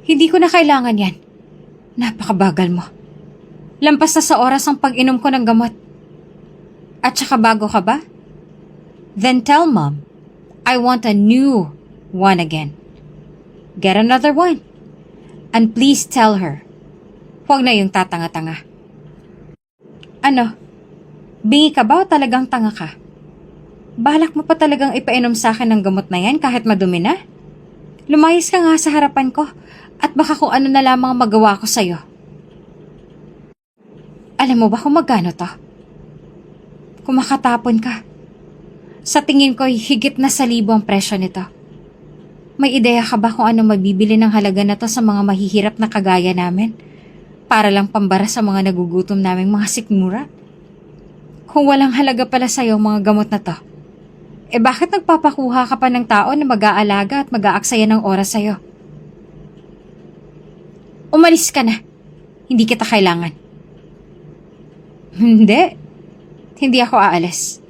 Hindi ko na kailangan yan. Napakabagal mo. Lampas na sa oras ang pag-inom ko ng gamot. At saka bago ka ba? Then tell Mom, I want a new one again. Get another one. And please tell her, huwag na yung tatanga-tanga. Ano? Bingi ka ba o talagang tanga ka? Balak mo pa talagang ipainom sa akin ng gamot na yan kahit madumi na? Lumayas ka nga sa harapan ko at baka kung ano na lamang magawa ko sa'yo. Alam mo ba kung magkano to? Kung makatapon ka. Sa tingin ko higit na 1,000 ang presyo nito. May ideya ka ba kung ano mabibili ng halaga na to sa mga mahihirap na kagaya namin? Para lang pambara sa mga nagugutom naming mga sikmura? Kung walang halaga pala sa'yo mga gamot na to, bakit nagpapakuha ka pa ng tao na mag-aalaga at mag-aaksaya ng oras sa'yo? Umalis ka na. Hindi kita kailangan. Hindi. Hindi ako aalis.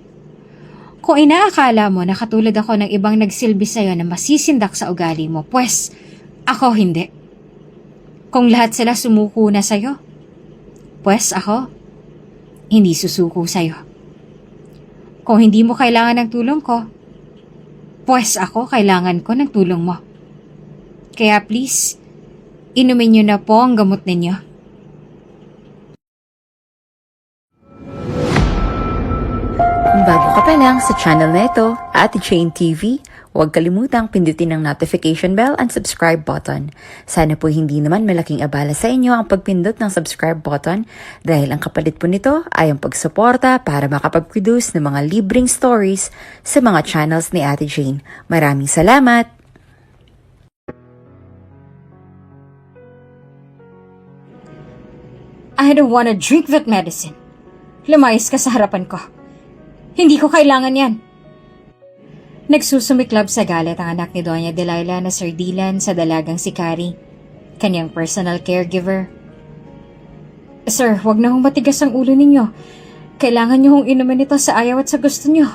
Kung inaakala mo na katulad ako ng ibang nagsilbi sa'yo na masisindak sa ugali mo, pues ako hindi. Kung lahat sila sumuko na sa'yo, pues ako hindi susuko sa'yo. Kung hindi mo kailangan ng tulong ko, pues ako kailangan ko ng tulong mo. Kaya please, inumin niyo na po ang gamot ninyo. Bago ka pa lang sa channel na ito, Ate Jane TV, huwag kalimutang pindutin ang notification bell and subscribe button. Sana po hindi naman malaking abala sa inyo ang pagpindot ng subscribe button dahil ang kapalit po nito ay ang pagsuporta para makapag-produce ng mga libreng stories sa mga channels ni Ate Jane. Maraming salamat! I don't wanna drink that medicine. Lumayas ka sa harapan ko. Hindi ko kailangan yan. Nagsusumiklab sa galit ang anak ni Doña Delilah na Sir Dylan sa dalagang si Carrie, kanyang personal caregiver. Sir, huwag na hong matigas ang ulo ninyo. Kailangan niyo hong inumin ito sa ayaw at sa gusto niyo.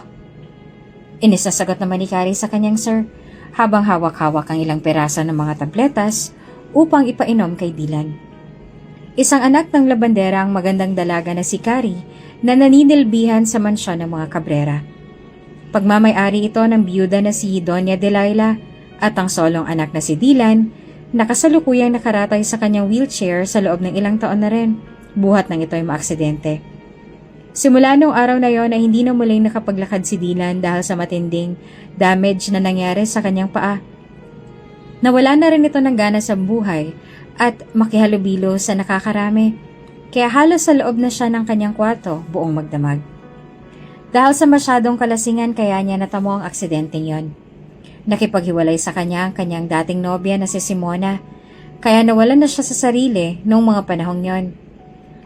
Inisasagot naman ni Carrie sa kanyang sir habang hawak-hawak ang ilang peraso ng mga tabletas upang ipainom kay Dylan. Isang anak ng labandera ang magandang dalaga na si Carrie na naninilbihan sa mansyon ng mga Cabrera. Pagmamay-ari ito ng biyuda na si Doña Delilah at ang solong anak na si Dylan na kasalukuyang nakaratay sa kanyang wheelchair sa loob ng ilang taon na rin, buhat nang ito'y maaksidente. Simula noong araw na yon ay hindi na muling nakapaglakad si Dylan dahil sa matinding damage na nangyari sa kanyang paa. Nawala na rin ito ng gana sa buhay at makihalubilo sa nakakarami, kaya halos sa loob na siya ng kanyang kwarto buong magdamag. Dahil sa masyadong kalasingan kaya niya natamo ang aksidenteng yon. Nakipaghiwalay sa kanya ang kanyang dating nobya na si Simona, kaya nawalan na siya sa sarili noong mga panahong yon.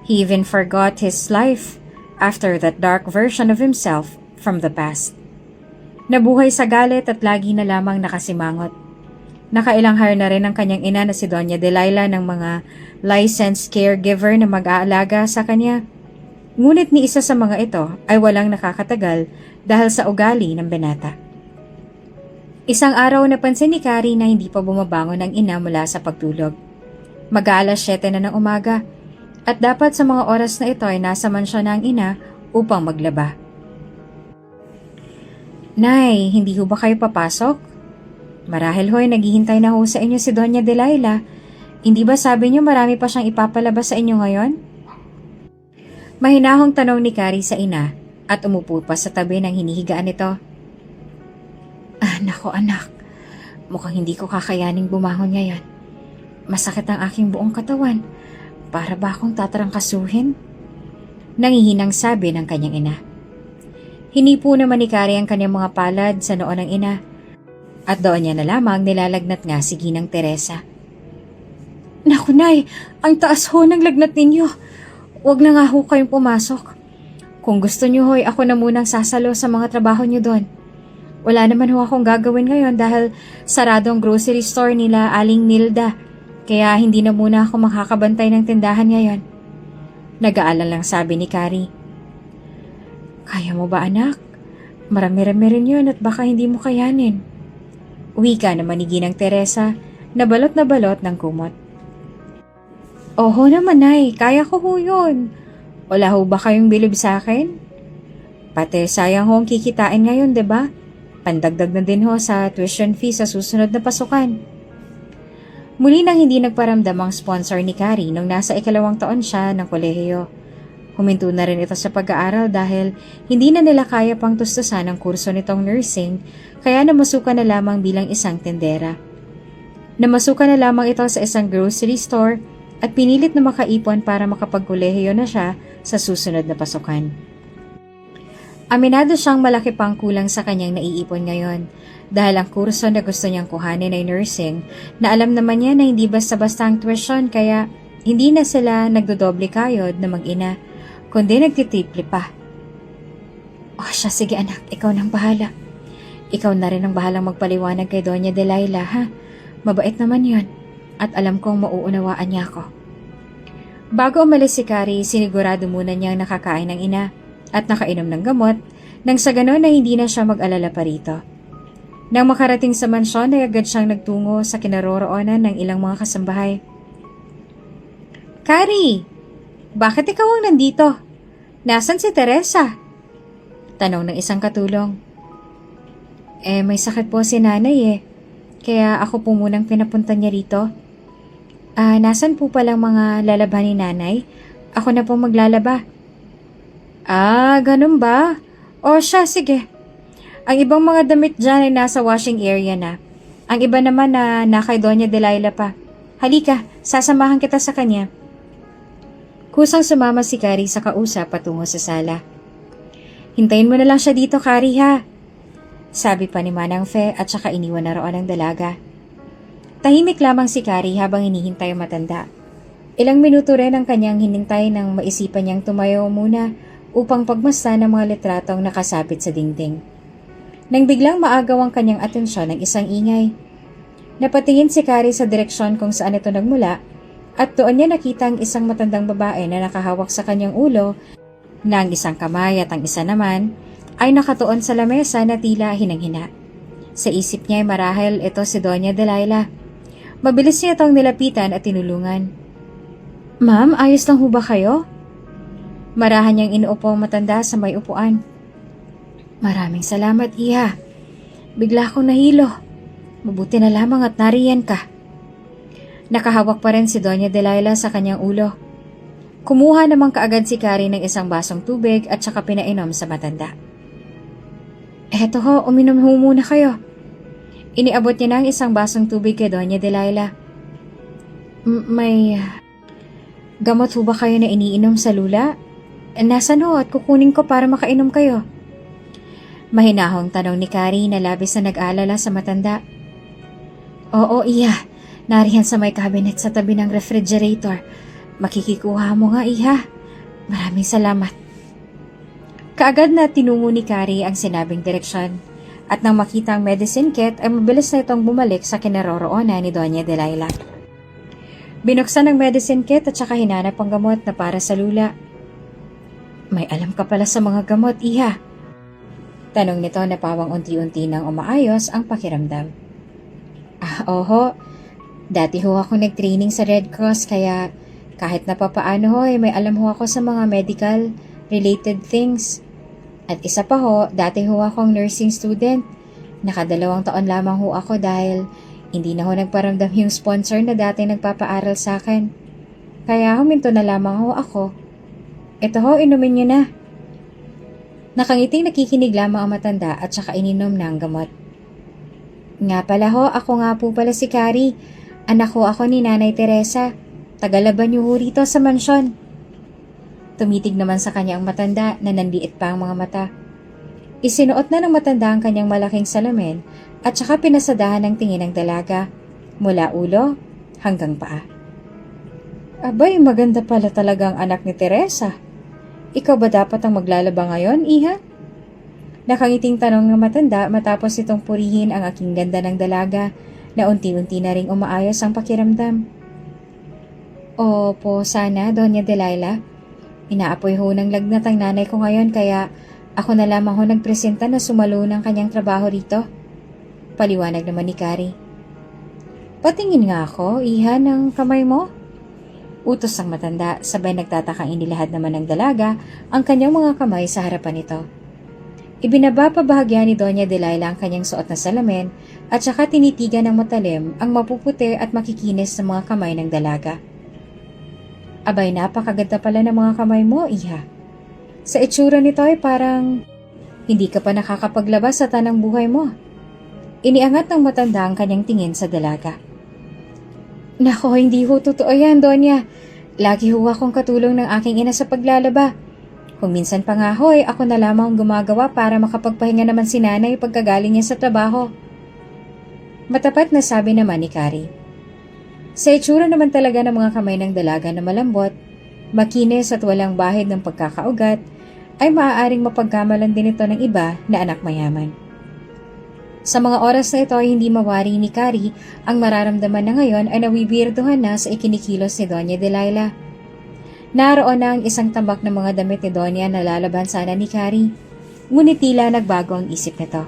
He even forgot his life after that dark version of himself from the past. Nabuhay sa galit at lagi na lamang nakasimangot. Nakailanghar na rin ang kanyang ina na si Doña Delilah ng mga licensed caregiver na mag-aalaga sa kanya. Ngunit ni isa sa mga ito ay walang nakakatagal dahil sa ugali ng binata. Isang araw napansin ni Carrie na hindi pa bumabangon ang ina mula sa pagtulog. Mag-aalas 7 na ng umaga at dapat sa mga oras na ito ay nasa mansyon na ang ina upang maglaba. Nay, hindi ho ba kayo papasok? Marahil ho'y naghihintay na ho sa inyo si Doña Delilah. Hindi ba sabi niyo marami pa siyang ipapalabas sa inyo ngayon? Mahinahong tanong ni Carrie sa ina at umupo pa sa tabi ng hinihigaan nito. Nako anak, mukhang hindi ko kakayaning bumangon ngayon. Masakit ang aking buong katawan. Para ba akong tatarangkasuhin? Nangihinang sabi ng kanyang ina. Hinipo naman ni Carrie ang kanyang mga palad sa noo ng ina. At doon niya na lamang nilalagnat nga si Ginang Teresa. Naku nay, ang taas ho ng lagnat ninyo. Huwag na nga ho kayong pumasok. Kung gusto niyo ho'y ako na munang sasalo sa mga trabaho niyo doon. Wala naman ho akong gagawin ngayon dahil sarado ang grocery store nila Aling Nilda. Kaya hindi na muna ako makakabantay ng tindahan ngayon. Nag-aalala lang sabi ni Carrie. Kaya mo ba anak? Marami-rami rin yun at baka hindi mo kayanin. Wika naman ni Ginang Teresa na balot ng kumot. Oho naman ay, kaya ko ho yun. Wala ho ba kayong bilib sa akin? Pati sayang ho ang kikitain ngayon, 'di ba? Pandagdag na din ho sa tuition fee sa susunod na pasukan. Muli nang hindi nagparamdam ang sponsor ni Carrie nung nasa 2nd taon siya ng kolehiyo. Huminto na rin ito sa pag-aaral dahil hindi na nila kaya pang tustusan ang kurso nitong nursing, kaya namasukan na lamang bilang isang tendera. Namasukan na lamang ito sa isang grocery store at pinilit na makaipon para makapagkolehiyo na siya sa susunod na pasukan. Aminado siyang malaki pang kulang sa kanyang naiipon ngayon dahil ang kurso na gusto niyang kuhanin ay nursing na alam naman niya na hindi basta-basta ang tuition kaya hindi na sila nagdodoble kayod na mag-ina kundi nagtitriple pa. Oh siya, sige anak, ikaw nang bahala. Ikaw na rin ang bahalang magpaliwanag kay Doña Delilah ha. Mabait naman yon at alam kong mauunawaan niya ako. Bago umalis si Carrie, sinigurado muna niyang nakakain ng ina at nakainom ng gamot nang sa ganon na hindi na siya mag-alala pa rito. Nang makarating sa mansyon ay agad siyang nagtungo sa kinaroroonan ng ilang mga kasambahay. Carrie, bakit ikaw ang nandito? Nasaan si Teresa? Tanong ng isang katulong. May sakit po si nanay kaya ako po munang pinapunta niya rito. Nasan po palang mga lalaban ni nanay? Ako na po maglalaba. Ganun ba? O siya, sige. Ang ibang mga damit dyan ay nasa washing area na. Ang iba naman na kay Doña Delilah pa. Halika, sasamahan kita sa kanya. Kusang sumama si Carrie sa kausap patungo sa sala. Hintayin mo na lang siya dito, Carrie ha. Sabi pa ni Manang Fe at saka iniwan na roon ang dalaga. Tahimik lamang si Carrie habang hinihintay ang matanda. Ilang minuto rin ang kanyang hinintay nang maisipan niyang tumayo muna upang pagmasdan ng mga litratong nakasabit sa dingding. Nang biglang maagaw ang kanyang atensyon ng isang ingay. Napatingin si Carrie sa direksyon kung saan ito nagmula at doon niya nakita ang isang matandang babae na nakahawak sa kanyang ulo na ang isang kamay at ang isa naman ay nakatuon sa lamesa na tila hinang-hina. Sa isip niya ay marahil ito si Doña Delilah. Mabilis niya itong nilapitan at tinulungan. Ma'am, ayos lang ho ba kayo? Marahan niyang inuupo ang matanda sa may upuan. Maraming salamat, Iha. Bigla akong nahilo. Mabuti na lamang at nariyan ka. Nakahawak pa rin si Doña Delilah sa kanyang ulo. Kumuha namang kaagad si Carrie ng isang basong tubig at saka pinainom sa matanda. Eto ho, uminom ho muna kayo. Iniabot niya ng isang basong tubig kay Doña Delilah. May gamot ho ba kayo na iniinom sa lula? Nasaan ho at kukunin ko para makainom kayo? Mahinahong tanong ni Carrie na labis na nag-alala sa matanda. Oo, Iha. Nariyan sa may cabinet sa tabi ng refrigerator. Makikikuha mo nga, Iha. Maraming salamat. Kaagad na tinungo ni Carrie ang sinabing direksyon. At nang makita ang medicine kit ay mabilis na itong bumalik sa kinaroroonan ni Doña Delilah. Binuksan ang medicine kit at saka hinanap ang gamot na para sa lula. May alam ka pala sa mga gamot, Iha. Tanong nito na pawang unti-unti nang umaayos ang pakiramdam. Oho. Dati ho ako nag-training sa Red Cross kaya kahit na papaano ho ay may alam ho ako sa mga medical related things. At isa pa ho, dati ho akong nursing student. Nakadalawang taon lamang ho ako dahil hindi na ho nagparamdam yung sponsor na dati nagpapaaral sa akin. Kaya huminto na lamang ho ako. Ito ho, inumin niyo na. Nakangiting nakikinig lamang ang matanda at saka ininom na ang gamot. Nga pala ho, ako nga po pala si Carrie. Anak ho ako ni Nanay Teresa. Tagalaban niyo ho rito sa mansyon. Tumitig naman sa kanya ang matanda na nanliit pa ang mga mata. Isinuot na ng matanda ang kanyang malaking salamin at saka pinasadahan ng tingin ng dalaga mula ulo hanggang paa. Abay, maganda pala talaga ang anak ni Teresa. Ikaw ba dapat ang maglalaba ngayon, Iha? Nakangiting tanong ng matanda matapos itong purihin ang aking ganda ng dalaga na unti-unti na ring umaayos ang pakiramdam. Opo, sana, Doña Delilah. Inaapoy ho ng lagnat ang nanay ko ngayon kaya ako na lamang ho nagpresenta na sumalo ng kanyang trabaho rito. Paliwanag naman ni Carrie. Patingin nga ako, iha, ng kamay mo. Utos ng matanda, sabay nagtatakang inilahad naman ng dalaga ang kanyang mga kamay sa harapan nito. Ibinaba pa bahagya ni Doña Delilah ang kanyang suot na salamin at saka tinitigan ng matalim ang mapuputi at makikinis ng mga kamay ng dalaga. Abay, napakaganda pala ng mga kamay mo, iha. Sa itsura nito ay parang hindi ka pa nakakapaglabas sa tanang buhay mo. Iniangat ng matanda ang kanyang tingin sa dalaga. Nako, hindi ho totoo yan, Donya. Lagi ho akong katulong ng aking ina sa paglalaba. Kung minsan pa nga ho'y ako na lamang gumagawa para makapagpahinga naman si nanay pagkagaling niya sa trabaho. Matapat na sabi naman ni Carrie. Sa itsura naman talaga ng mga kamay ng dalaga na malambot, makinis at walang bahid ng pagkakaugat, ay maaaring mapagkamalan din ito ng iba na anak mayaman. Sa mga oras na ito ay hindi mawari ni Carrie ang mararamdaman na ngayon ay nawibirduhan na sa ikinikilos ni Doña Delilah. Naroon na ang isang tambak ng mga damit ni Doña na lalaban sana ni Carrie, ngunit tila nagbago ang isip nito.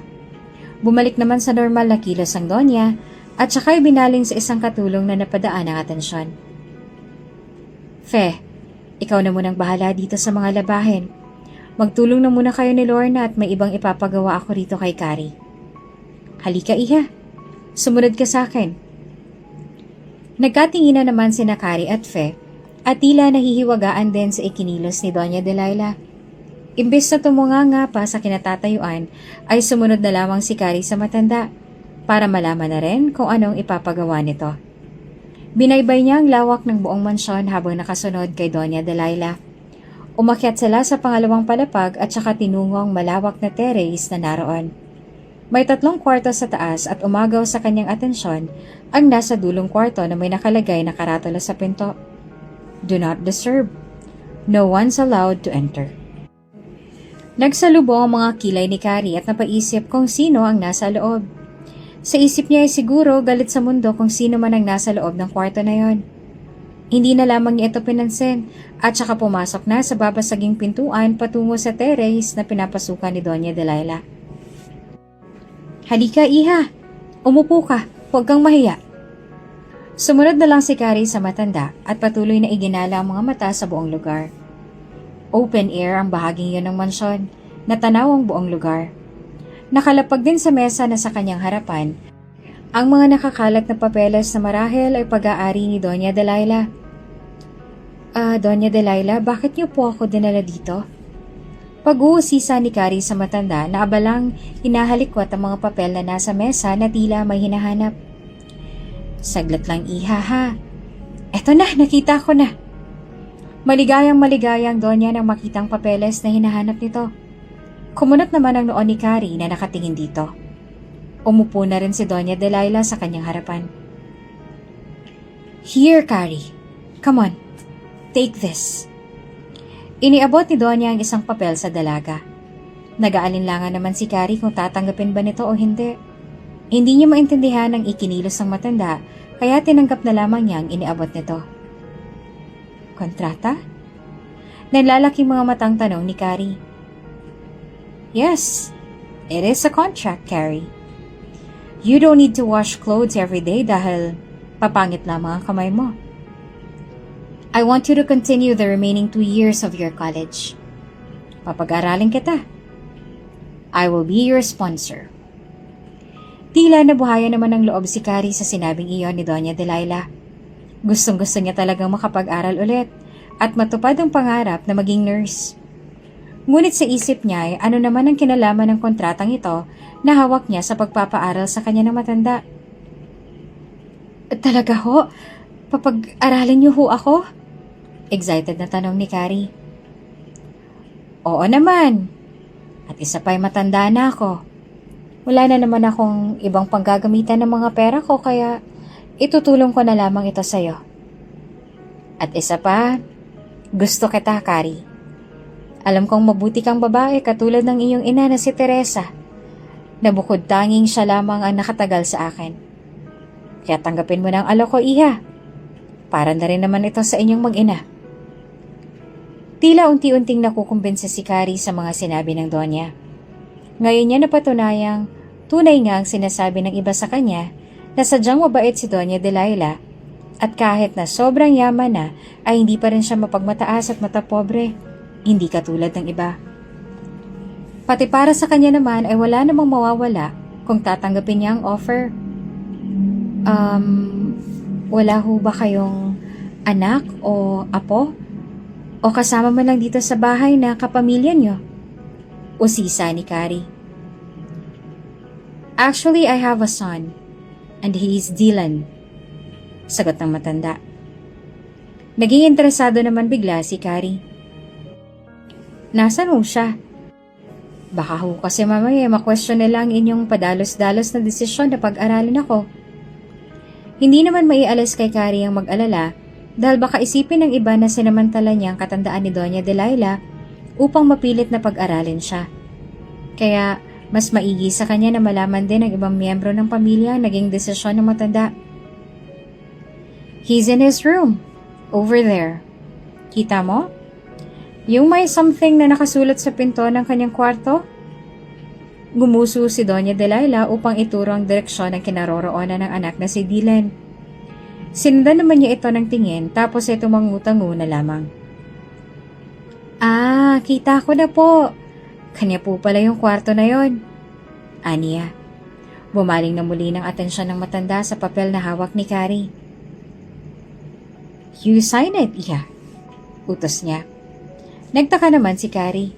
Bumalik naman sa normal na kilos ang Doña at saka'y binaling sa isang katulong na napadaan ang atensyon. Fe, ikaw na munang bahala dito sa mga labahin. Magtulong na muna kayo ni Lorna at may ibang ipapagawa ako rito kay Carrie. Halika, iha. Sumunod ka sa akin. Nagkatinginan naman sina Carrie at Fe at tila nahihiwagaan din sa ikinilos ni Doña Delilah. Imbes na tumunganga pa sa kinatatayuan ay sumunod na lamang si Carrie sa matanda para malaman na rin kung anong ipapagawa nito. Binaybay niya ang lawak ng buong mansyon habang nakasunod kay Doña Delilah. Umakyat sila sa pangalawang palapag at saka tinungo ang malawak na terrace na naroon. May 3 kwarto sa taas at umagaw sa kanyang atensyon ang nasa dulong kwarto na may nakalagay na karatula sa pinto. Do not disturb. No one's allowed to enter. Nagsalubong ang mga kilay ni Carrie at napaisip kung sino ang nasa loob. Sa isip niya ay siguro galit sa mundo kung sino man ang nasa loob ng kwarto na yon. Hindi na lamang niya ito pinansin at saka pumasok na sa babasaging pintuan patungo sa terrace na pinapasukan ni Doña Delilah. Halika, iha. Umupo ka. Huwag kang mahiya. Sumunod na lang si Carrie sa matanda at patuloy na iginala ang mga mata sa buong lugar. Open air ang bahaging yun ng mansyon, natanaw ang buong lugar. Nakalapag din sa mesa na sa kanyang harapan, ang mga nakakalat na papeles na marahil ay pag-aari ni Doña Delilah. Doña Delilah, bakit niyo po ako dinala dito? Pag-uusisa ni Carrie sa matanda na abalang hinahalikwat ang mga papel na nasa mesa na tila may hinahanap. Saglit lang, iha, ha. Eto na, nakita ko na. Maligayang Donya nang makitang papeles na hinahanap nito. Kumunot naman ang noon ni Carrie na nakatingin dito. Umupo na rin si Doña Delilah sa kanyang harapan. Here, Carrie. Come on. Take this. Iniabot ni Donya ang isang papel sa dalaga. Nag-aalinlangan naman si Carrie kung tatanggapin ba nito o hindi. Hindi niya maintindihan ang ikinilos ng matanda kaya tinanggap na lamang niya ang iniabot nito. Kontrata? Nalalaking mga matang tanong ni Carrie. Yes, it is a contract, Carrie. You don't need to wash clothes every day dahil papangit lamang ang kamay mo. I want you to continue the remaining 2 years of your college. Papag-aralin kita. I will be your sponsor. Tila nabuhayan naman ng loob si Carrie sa sinabing iyon ni Doña Delilah. Gustong-gusto niya talagang makapag-aral ulit at matupad ang pangarap na maging nurse. Ngunit sa isip niya ay ano naman ang kinalaman ng kontratang ito na hawak niya sa pagpapaaral sa kanya ng matanda. Talaga ho? Papag-aralin niyo ho ako? Excited na tanong ni Carrie. Oo naman. At isa pa'y matanda na ako. Wala na naman akong ibang panggagamitan ng mga pera ko kaya itutulong ko na lamang ito sa'yo. At isa pa, gusto kita, Carrie. Alam kong mabuti kang babae katulad ng iyong ina na si Teresa, na bukod tanging siya lamang ang nakatagal sa akin. Kaya tanggapin mo ng alok ko, iha. Para na rin naman ito sa inyong mag-ina. Tila unti-unting nakukumbinsa si Carrie sa mga sinabi ng Donya. Ngayon niya napatunayang tunay nga ang sinasabi ng iba sa kanya na sadyang mabait si Doña Delilah at kahit na sobrang yaman na ay hindi pa rin siya mapagmataas at matapobre, hindi katulad ng iba. Pati para sa kanya naman ay wala namang mawawala kung tatanggapin niya ang offer. Wala ho ba kayong anak o apo? O kasama man lang dito sa bahay na kapamilya niyo? Usisa ni Carrie. Actually, I have a son, and he is Dylan. Sagot ng matanda. Naging interesado naman bigla si Carrie. Nasaan ho siya? Baka ho kasi mamaya ma-question nila ang inyong padalos-dalos na desisyon na pag-aralin ako. Hindi naman maialis kay Carrie ang mag-alala dahil baka isipin ng iba na sinamantala niya ang katandaan ni Doña Delilah upang mapilit na pag-aralin siya. Kaya mas maigi sa kanya na malaman din ng ibang miyembro ng pamilya ang naging desisyon ng matanda. He's in his room, over there. Kita mo? Yung may something na nakasulat sa pinto ng kanyang kwarto? Gumuso si Doña Delilah upang ituro ang direksyon ng kinaroroonan ng anak na si Dylan. Sinundan naman niya ito ng tingin tapos ito mangutango na lamang. Ah, kita ko na po. Kanya po pala yung kwarto na yon. Aniya. Bumaling na muli ng atensyon ng matanda sa papel na hawak ni Carrie. You sign it, Iya. Utos niya. Nagtaka naman si Carrie.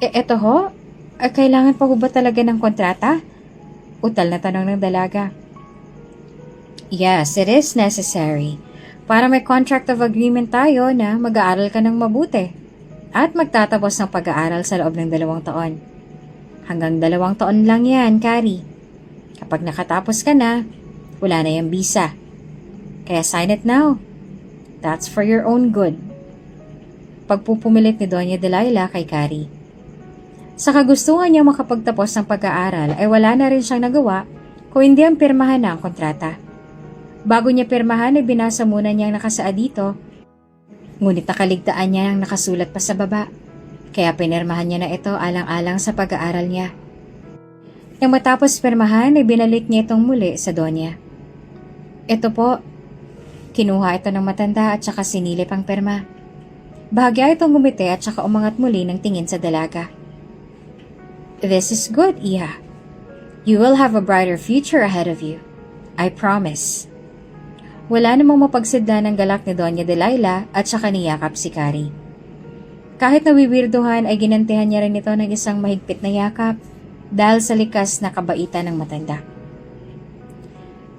Eto ho? Kailangan pa ho ba talaga ng kontrata? Utal na tanong ng dalaga. Yes, it is necessary. Para may contract of agreement tayo na mag-aaral ka ng mabuti at magtatapos ng pag-aaral sa loob ng 2 taon. Hanggang 2 taon lang yan, Carrie. Kapag nakatapos ka na, wala na yung visa. Kaya sign it now. That's for your own good. Pagpupumilit ni Doña Delilah kay Carrie. Sa kagustuhan niyang makapagtapos ng pag-aaral ay wala na rin siyang nagawa kung hindi ang pirmahan na ang kontrata. Bago niya pirmahan ay binasa muna niya ang nakasaad dito, ngunit nakaligtaan niya ang nakasulat pa sa baba, kaya pinirmahan niya na ito alang-alang sa pag-aaral niya. Nang matapos pirmahan ay binalik niya itong muli sa Donya. Ito po, kinuha ito ng matanda at saka sinilip ang pirma. Bahagya itong gumiti at saka umangat muli ng tingin sa dalaga. This is good, Iha. You will have a brighter future ahead of you. I promise. Wala namang mapagsidla ng galak ni Doña Delilah at saka niyakap si Carrie. Kahit nawiwirduhan ay ginantihan niya rin ito ng isang mahigpit na yakap dahil sa likas na kabaitan ng matanda.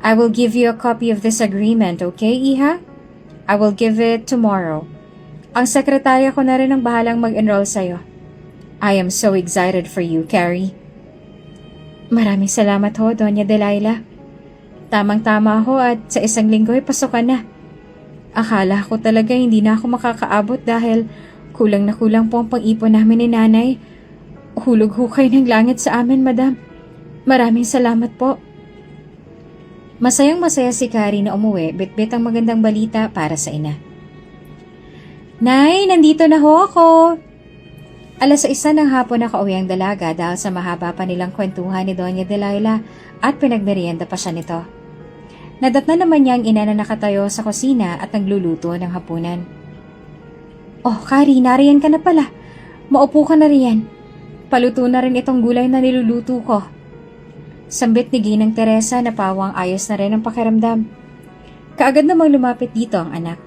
I will give you a copy of this agreement, okay, Iha? I will give it tomorrow. Ang sekretarya ko na rin ang bahalang mag-enroll sa'yo. I am so excited for you, Carrie. Maraming salamat ho, Doña Delilah. Tamang-tama ho at sa 1 linggo ay pasukan na. Akala ko talaga hindi na ako makakaabot dahil kulang na kulang po ang pang-ipon namin ni nanay. Hulog ho kayo ng langit sa amin, madam. Maraming salamat po. Masayang-masaya si Carrie na umuwi, bitbit ang magandang balita para sa ina. Nay, nandito na ho ako. 1:00 ng hapon nakauwi ang dalaga dahil sa mahaba pa nilang kwentuhan ni Doña Delilah at pinagmerienda pa siya nito. Nadatnan naman niya ang ina na nakatayo sa kusina at nagluluto ng hapunan. Oh, Carrie, nariyan ka na pala. Maupo ka na riyan. Paluto na rin itong gulay na niluluto ko. Sambit ni Ginang Teresa na pawang ayos na rin ang pakiramdam. Kaagad namang lumapit dito ang anak.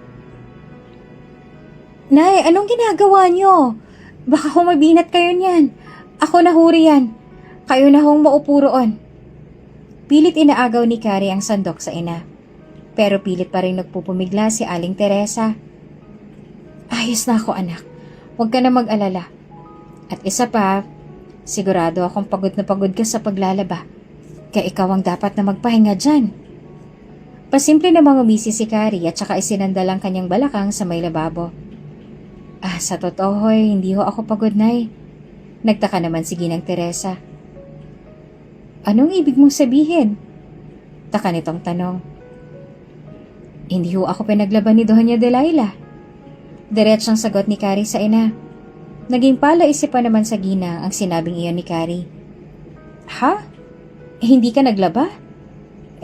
Nay, anong ginagawa niyo? Baka humabinat kayo niyan. Ako na huri yan. Kayo na hong maupo roon. Pilit inaagaw ni Carrie ang sandok sa ina. Pero pilit pa rin nagpupumigla si Aling Teresa. Ayos na ako, anak. Huwag ka na mag-alala. At isa pa, sigurado akong pagod na pagod ka sa paglalaba. Kaya ikaw ang dapat na magpahinga dyan. Pasimple namang umisi si Carrie at saka isinandal ang kanyang balakang sa may lababo. Sa totoo hindi ho ako pagod, Nay. Nagtaka naman si Ginang Teresa. Anong ibig mong sabihin? Taka nitong tanong. Hindi ho ako pinaglaban ni Doña Delilah. Diretsang sagot ni Carrie sa ina. Naging palaisip pa naman sa Ginang ang sinabing iyon ni Carrie. Ha? Hindi ka naglaba?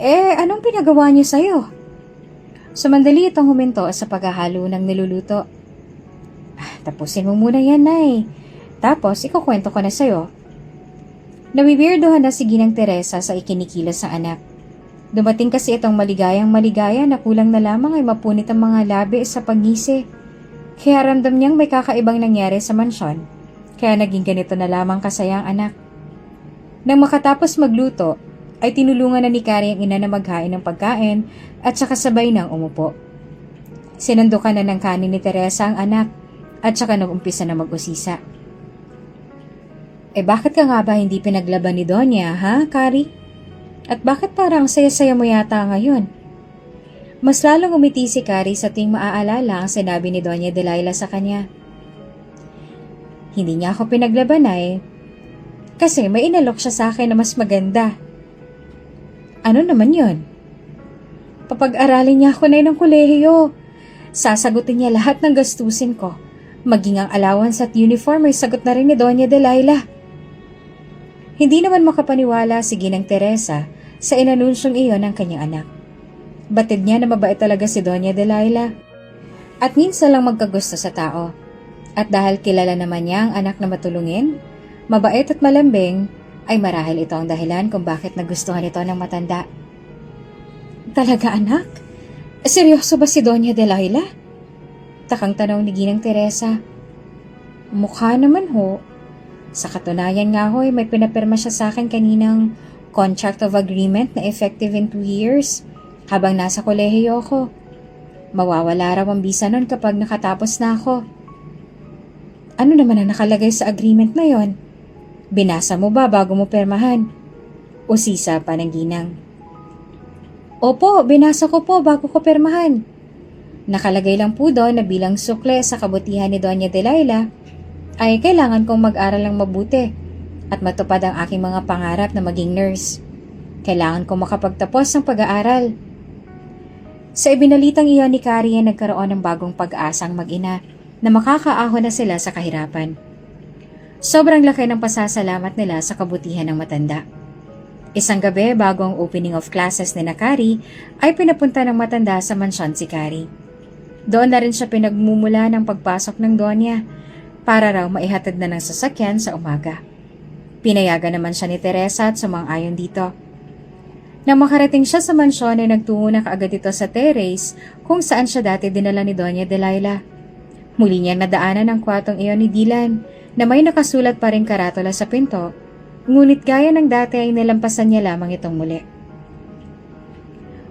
Anong pinagawa niyo sa'yo? Sumandali itong huminto sa paghahalo ng niluluto. Tapusin mo muna yan, Nay. Tapos, ikukwento ko na sa'yo. Nawiwirdohan na si Ginang Teresa sa ikinikilos ng anak. Dumating kasi itong maligayang-maligaya na kulang na lamang ay mapunit ang mga labi sa pagngisi. Kaya ramdam niyang may kakaibang nangyari sa mansyon. Kaya naging ganito na lamang kasaya ang anak. Nang makatapos magluto, ay tinulungan na ni Carrie ang ina na maghain ng pagkain at saka sabay nang umupo. Sinundukan na ng kanin ni Teresa ang anak at saka nag-umpisa na mag-usisa. Bakit ka nga ba hindi pinaglaban ni Donya, ha, Carrie? At bakit parang saya-saya mo yata ngayon? Mas lalong umiti si Carrie sa tuwing maaalala ang sinabi ni Doña Delilah sa kanya. Hindi niya ako pinaglaban kasi may inalok siya sa akin na mas maganda. Ano naman yon? Papag-aralin niya ako na ng kolehiyo. Sasagutin niya lahat ng gastusin ko. Maging ang allowance at uniform ay sagot na rin ni Doña Delilah. Hindi naman makapaniwala si Ginang Teresa sa inanunsyong iyon ng kanyang anak. Batid niya na mabait talaga si Doña Delilah. At minsan lang magkagusto sa tao. At dahil kilala naman niya ang anak na matulungin, mabait at malambing, ay marahil ito ang dahilan kung bakit nagustuhan ito ng matanda. Talaga, anak? Seryoso ba si Doña Delilah? Takang tanong ni Ginang Teresa. Mukha naman ho. Sa katunayan nga ho, may pinapirma siya sa akin kaninang contract of agreement na effective in 2 years habang nasa kolehiyo ko. Mawawala raw ang bisa nun kapag nakatapos na ako. Ano naman ang nakalagay sa agreement na yon? Binasa mo ba bago mo permahan? Usisa pa ng Ginang. Opo, binasa ko po bago ko permahan. Nakalagay lang po doon na bilang sukle sa kabutihan ni Doña Delilah ay kailangan kong mag-aral ng mabuti at matupad ang aking mga pangarap na maging nurse. Kailangan kong makapagtapos ng pag-aaral. Sa ibinalitang iyon ni Carrie ay nagkaroon ng bagong pag-asang mag-ina na makakaahon na sila sa kahirapan. Sobrang laki ng pasasalamat nila sa kabutihan ng matanda. Isang gabi bago ang opening of classes ni na Carrie ay pinapunta ng matanda sa mansyon si Carrie. Doon na rin siya pinagmumula ng pagpasok ng Donya para raw maihatid na ng sasakyan sa umaga. Pinayagan naman siya ni Teresa at sumang-ayon dito. Nang makarating siya sa mansyon ay nagtungo na kaagad ito sa terrace kung saan siya dati dinala ni Doña Delilah. Muli niyang nadaanan ang kwartong iyon ni Dylan na may nakasulat pa rin karatula sa pinto, ngunit gaya ng dati ay nilampasan niya lamang itong muli.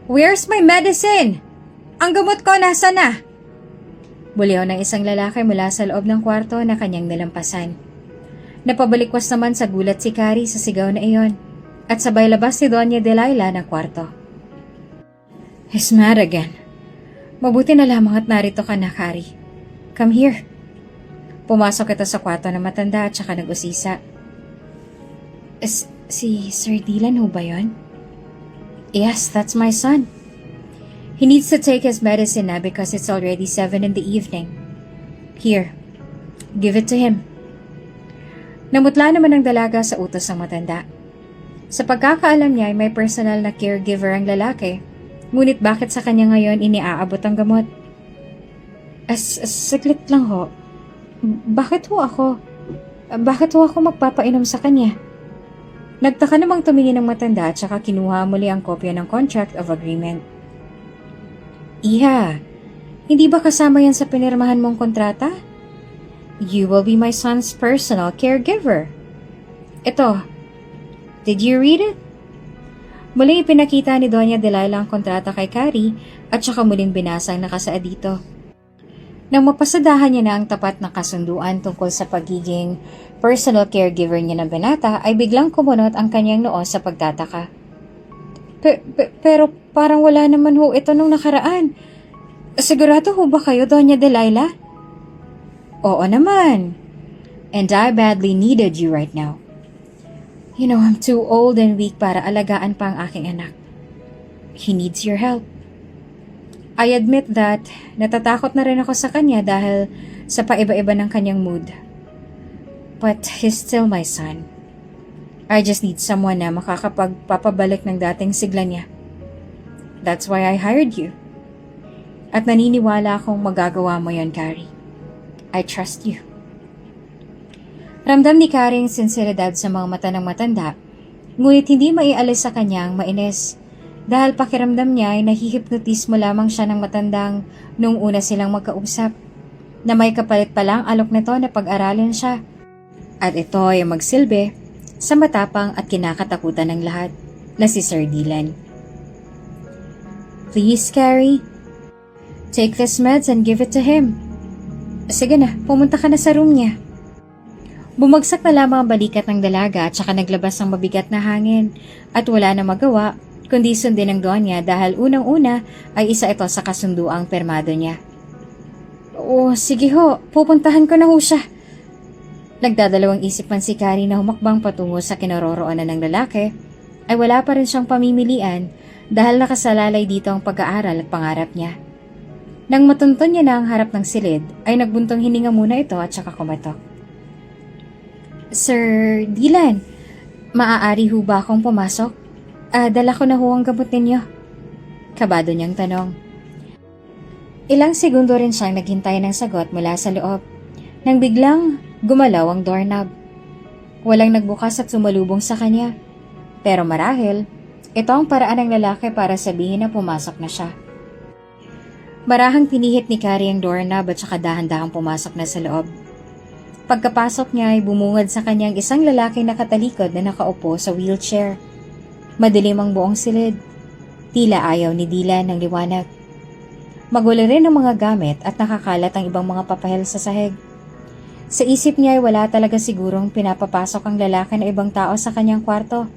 Where's my medicine? Ang gamot ko nasa na? Buliw ng isang lalaki mula sa loob ng kwarto na kanyang nilampasan. Napabalikwas naman sa gulat si Carrie sa sigaw na iyon at sabay labas si Doña Delilah ng kwarto. He's mad again. Mabuti na lamang at narito ka na, Carrie. Come here. Pumasok ito sa kwarto ng matanda at saka nag-usisa. Si Sir Dylan ho ba yun? Yes, that's my son. He needs to take his medicine na because it's already 7 in the evening. Here, give it to him. Namutla naman ang dalaga sa utos ng matanda. Sa pagkakaalam niya ay may personal na caregiver ang lalaki, ngunit bakit sa kanya ngayon iniaabot ang gamot? Saglit lang ho. Bakit ho ako magpapainom sa kanya? Nagtaka namang tumingin ng matanda at saka kinuha muli ang kopya ng contract of agreement. Iha, hindi ba kasama yan sa pinirmahan mong kontrata? You will be my son's personal caregiver. Ito, did you read it? Muling ipinakita ni Doña Delilah ang kontrata kay Carrie at saka muling binasa ang nakasaad dito. Nang mapasadahan niya na ang tapat na kasunduan tungkol sa pagiging personal caregiver niya ng binata ay biglang kumunot ang kanyang noo sa pagtataka. Pero parang wala naman ho ito nung nakaraan. Sigurado ho ba kayo, Doña Delilah? Oo naman. And I badly needed you right now. You know, I'm too old and weak para alagaan pa ang aking anak. He needs your help. I admit that natatakot na rin ako sa kanya dahil sa paiba-iba ng kanyang mood. But he's still my son. I just need someone na makakapagpapabalik ng dating sigla niya. That's why I hired you. At naniniwala akong magagawa mo yon, Carrie. I trust you. Ramdam ni Carrie ang sinseridad sa mga mata ng matanda, ngunit hindi maialis sa kanyang mainis. Dahil pakiramdam niya ay nahihipnotismo lamang siya ng matandang nung una silang magkausap, na may kapalit palang alok nito na pag-aralin siya. At ito ay magsilbi sa matapang at kinakatakutan ng lahat na si Sir Dylan. Please, Carrie, take this meds and give it to him. Sige na, pumunta ka na sa room niya. Bumagsak na lamang ang balikat ng dalaga at saka naglabas ng mabigat na hangin at wala na magawa kundi sundin ng Donya dahil unang-una ay isa ito sa kasunduang permado niya. Oh, sige ho, pupuntahan ko na ho siya. Nagdadalawang isip man si Carrie na humakbang patungo sa kinaroroonan ng lalaki, ay wala pa rin siyang pamimilian dahil nakasalalay dito ang pag-aaral at pangarap niya. Nang matunton niya na ang harap ng silid, ay nagbuntong hininga muna ito at saka kumatok. Sir Dylan, maaari ho ba akong pumasok? Dala ko na ho ang gamot ninyo. Kabado niyang tanong. Ilang segundo rin siyang naghintay ng sagot mula sa loob, nang biglang gumalaw ang doorknob. Walang nagbukas at sumalubong sa kanya. Pero marahil, ito ang paraan ng lalaki para sabihin na pumasok na siya. Marahang pinihit ni Carrie ang doorknob at saka dahan-dahang pumasok na sa loob. Pagkapasok niya ay bumungad sa kanyang isang lalaking nakatalikod na nakaupo sa wheelchair. Madilim ang buong silid. Tila ayaw ni Dylan ng liwanag. Magulo rin ang mga gamit at nakakalat ang ibang mga papahel sa sahig. Sa isip niya ay wala talaga sigurong pinapapasok ang lalaki na ibang tao sa kanyang kwarto,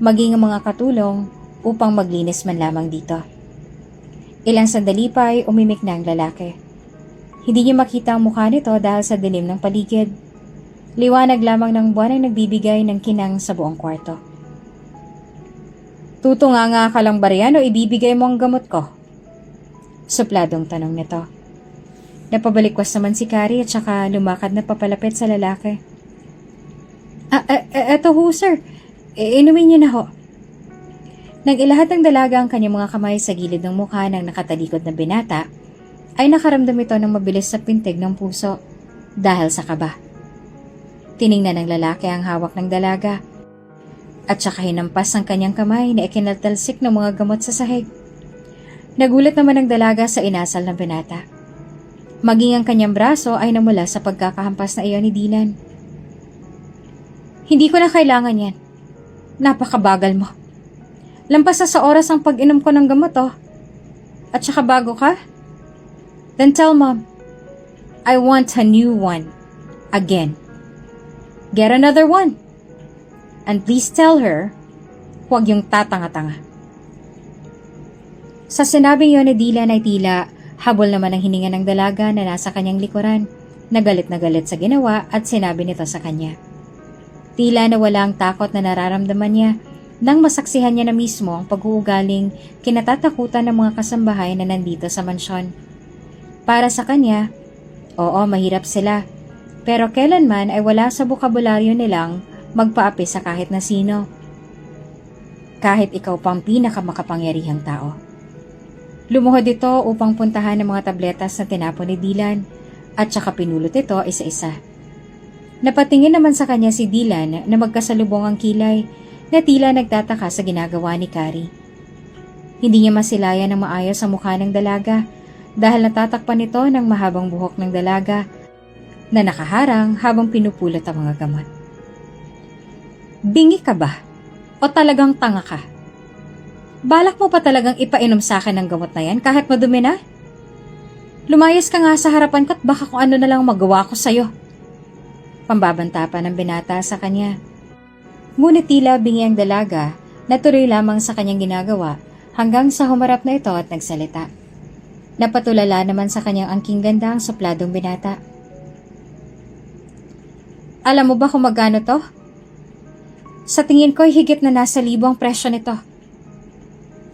maging ang mga katulong upang maglinis man lamang dito. Ilang sandali pa ay umimik na ang lalaki. Hindi niya makita ang mukha nito dahil sa dilim ng paligid. Liwanag lamang ng buwan ang nagbibigay ng kinang sa buong kwarto. Tutunganga ka lang ba riyan o ibibigay mo ang gamot ko? Supladong tanong nito. Napabalikwas naman si Carrie at saka lumakad na papalapit sa lalaki. Eto ho sir, inumin niyo na ho. Nang ilahat ng dalaga ang kanyang mga kamay sa gilid ng mukha ng nakatalikod na binata, ay nakaramdam ito ng mabilis sa pintig ng puso dahil sa kaba. Tiningnan ng lalaki ang hawak ng dalaga at saka hinampas ang kanyang kamay na ikinaltalsik ng mga gamot sa sahig. Nagulat naman ang dalaga sa inasal ng binata. Maging ang kanyang braso ay namula sa pagkakahampas na iyon ni Dylan. Hindi ko na kailangan yan. Napakabagal mo. Lampas na sa oras ang pag-inom ko ng gamot oh. At saka bago ka? Then tell mom, I want a new one. Again. Get another one. And please tell her, huwag yung tatanga-tanga. Sa sinabing yun ni Dylan ay tila habol naman ang hininga ng dalaga na nasa kanyang likuran, na galit sa ginawa at sinabi nito sa kanya. Tila na wala ang takot na nararamdaman niya nang masaksihan niya na mismo ang pag-uugaling kinatatakutan ng mga kasambahay na nandito sa mansyon. Para sa kanya, oo, mahirap sila, pero kailanman ay wala sa bokabularyo nilang magpaapi sa kahit na sino. Kahit ikaw pang pinakamakapangyarihang tao. Lumuhod ito upang puntahan ang mga tabletas na tinapon ni Dylan at saka pinulot ito isa-isa. Napatingin naman sa kanya si Dylan na magkasalubong ang kilay na tila nagtataka sa ginagawa ni Carrie. Hindi niya masilayan ng maayos ang mukha ng dalaga dahil natatakpan ito ng mahabang buhok ng dalaga na nakaharang habang pinupulot ang mga gamot. Bingi ka ba? O talagang tanga ka? Balak mo pa talagang ipainom sa akin ng gamot na yan kahit madumi na? Lumayas ka nga sa harapan ko at baka kung ano na lang magawa ko sa'yo. Pambabanta pa ng binata sa kanya. Ngunit tila bingi ang dalaga na tuloy lamang sa kanyang ginagawa hanggang sa humarap na ito at nagsalita. Napatulala naman sa kanyang angking ganda ang supladong binata. Alam mo ba kung magkano to? Sa tingin ko, higit na nasa 1,000 ang presyo nito.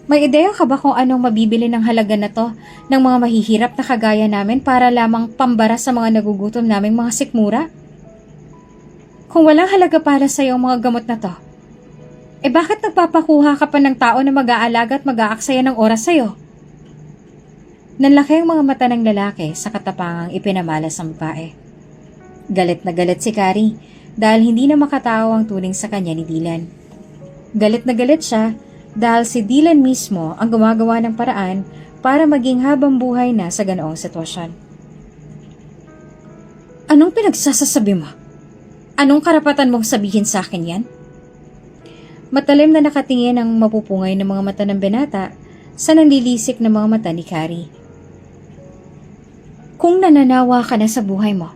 May ideya ka ba kung anong mabibili ng halaga na to ng mga mahihirap na kagaya namin para lamang pambara sa mga nagugutom naming mga sikmura? Kung walang halaga para sa iyo ang mga gamot na to, Bakit nagpapakuha ka pa ng tao na mag-aalaga at mag-aaksaya ng oras sa'yo? Nanlaki ang mga mata ng lalaki sa katapangang ipinamalas ng babae. Galit na galit si Carrie dahil hindi na makatao ang turing sa kanya ni Dylan. Galit na galit siya dahil si Dylan mismo ang gumagawa ng paraan para maging habang buhay na sa ganoong sitwasyon. Anong pinagsasasabi mo? Anong karapatan mong sabihin sa akin yan? Matalim na nakatingin ang mapupungay ng mga mata ng binata sa nanlilisik na mga mata ni Carrie. Kung nananawa ka na sa buhay mo,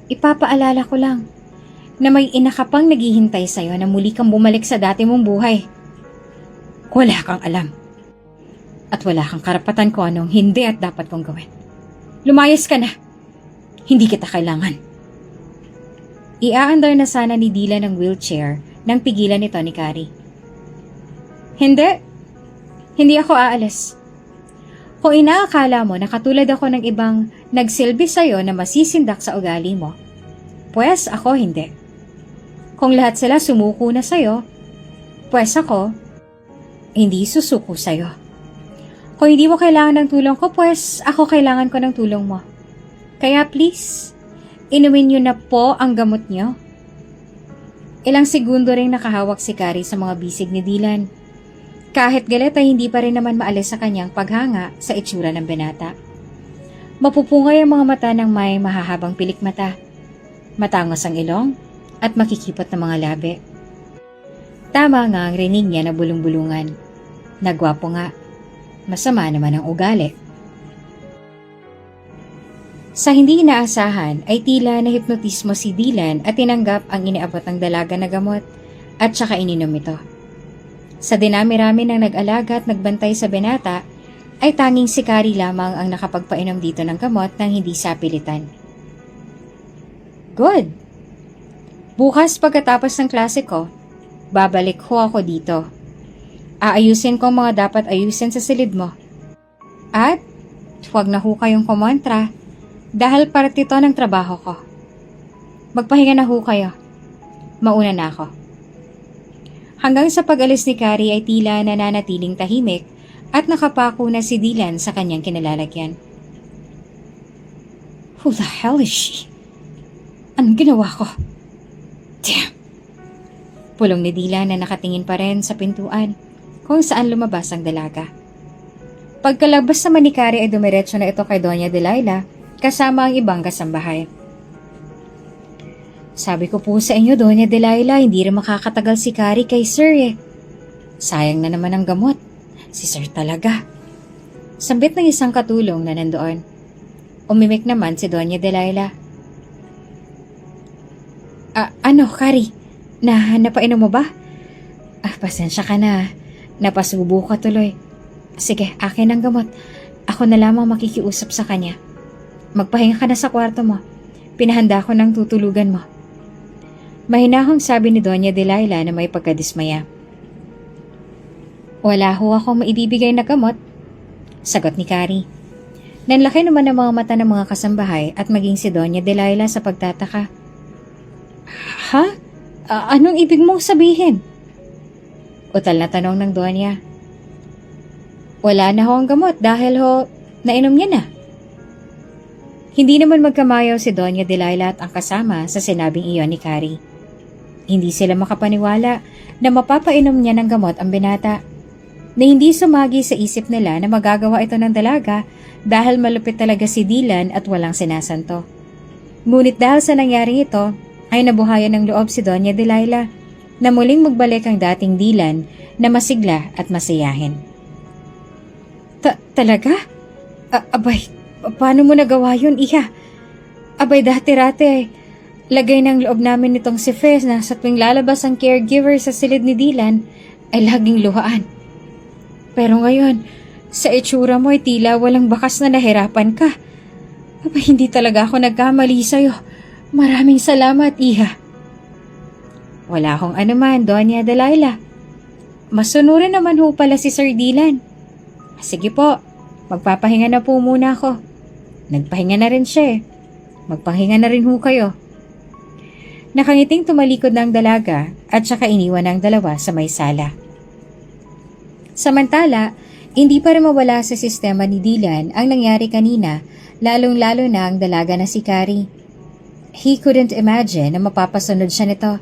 ipapaalala ko lang na may ina ka pang naghihintay sa'yo na muli kang bumalik sa dati mong buhay. Wala kang alam. At wala kang karapatan kung anong hindi at dapat kong gawin. Lumayas ka na. Hindi kita kailangan. Iaandar na sana ni Dylan ang wheelchair nang pigilan ito ni Carrie. Hindi. Hindi ako aalis. Kung inaakala mo na katulad ako ng ibang nagsilbi sa'yo na masisindak sa ugali mo, pues ako hindi. Kung lahat sila sumuko na sa'yo, pues ako hindi susuko sa'yo. Kung hindi mo kailangan ng tulong ko, pues ako kailangan ko ng tulong mo. Kaya please, inumin niyo na po ang gamot niyo. Ilang segundo ring nakahawak si Carrie sa mga bisig ni Dylan. Kahit galit ay hindi pa rin naman maalis sa kanyang paghanga sa itsura ng binata. Mapupungay ang mga mata ng may mahahabang pilik mata, matangos ang ilong, at makikipot na mga labi. Tama nga ang rinig niya na bulong-bulungan. Nagwapo nga. Masama naman ang ugali. Sa hindi inaasahan ay tila nahipnotismo si Dylan at tinanggap ang iniabot ng dalaga na gamot at saka ininom ito. Sa dinami-rami ng nag-alaga at nagbantay sa binata ay tanging si Carrie lamang ang nakapagpainom dito ng gamot nang hindi sapilitan. Good! Bukas pagkatapos ng klase ko, babalik ho ako dito. Aayusin ko ang mga dapat ayusin sa silid mo. At huwag na ho kayong kumontra dahil parte ito ng trabaho ko. Magpahinga na ho kayo. Mauna na ako. Hanggang sa pag-alis ni Carrie ay tila nananatiling tahimik at nakapako na si Dylan sa kanyang kinalalagyan. Who the hell is she? Anong ginawa ko? Damn! Pulong ni Dylan na nakatingin pa rin sa pintuan kung saan lumabas ang dalaga. Pagkalabas naman ni Carrie ay dumiretso na ito kay Doña Delilah kasama ang ibang kasambahay. Sabi ko po sa inyo, Doña Delilah, hindi rin makakatagal si Carrie kay Sir eh. Sayang na naman ang gamot. Si Sir talaga. Sambit ng isang katulong na nandoon. Umimik naman si Doña Delilah. Ano, Carrie? Napainom mo ba? Pasensya ka na. Napasubo ka tuloy. Sige, akin ang gamot. Ako na lamang makikiusap sa kanya. Magpahinga ka na sa kwarto mo. Pinahanda ko ng tutulugan mo. Mahinahong sabi ni Doña Delilah na may pagkadismaya. Wala ho akong maibibigay na gamot, sagot ni Carrie. Nanlaki naman ang mga mata ng mga kasambahay at maging si Doña Delilah sa pagtataka. Ha? Anong ibig mong sabihin? Utal na tanong ng Donya. Wala na ho ang gamot dahil ho nainom niya na. Hindi naman magkamayaw si Doña Delilah at ang kasama sa sinabing iyon ni Carrie. Hindi sila makapaniwala na mapapainom niya ng gamot ang binata, na hindi sumagi sa isip nila na magagawa ito ng dalaga dahil malupit talaga si Dylan at walang sinasanto. Ngunit dahil sa nangyaring ito, ay nabuhayan ng loob si Doña Delilah na muling magbalik ang dating Dylan na masigla at masayahin. Talaga? Abay, paano mo nagawa yun, Iha? Abay, dati-rati ay lagay ng loob namin nitong si Fez na sa tuwing lalabas ang caregiver sa silid ni Dylan ay laging luhaan. Pero ngayon, sa itsura mo ay tila walang bakas na nahirapan ka. Abay, hindi talaga ako nagkamali sa'yo. Maraming salamat, Iha. Wala akong anuman, Doña Delilah. Masunurin naman ho pala si Sir Dylan. Sige po, magpapahinga na po muna ako. Nagpahinga na rin siya eh. Magpahinga na rin ho kayo. Nakangiting tumalikod na ang dalaga at saka iniwan ang dalawa sa may sala. Samantala, hindi pa rin mawala sa sistema ni Dylan ang nangyari kanina, lalong-lalo na ang dalaga na si Carrie. He couldn't imagine na mapapasunod siya nito.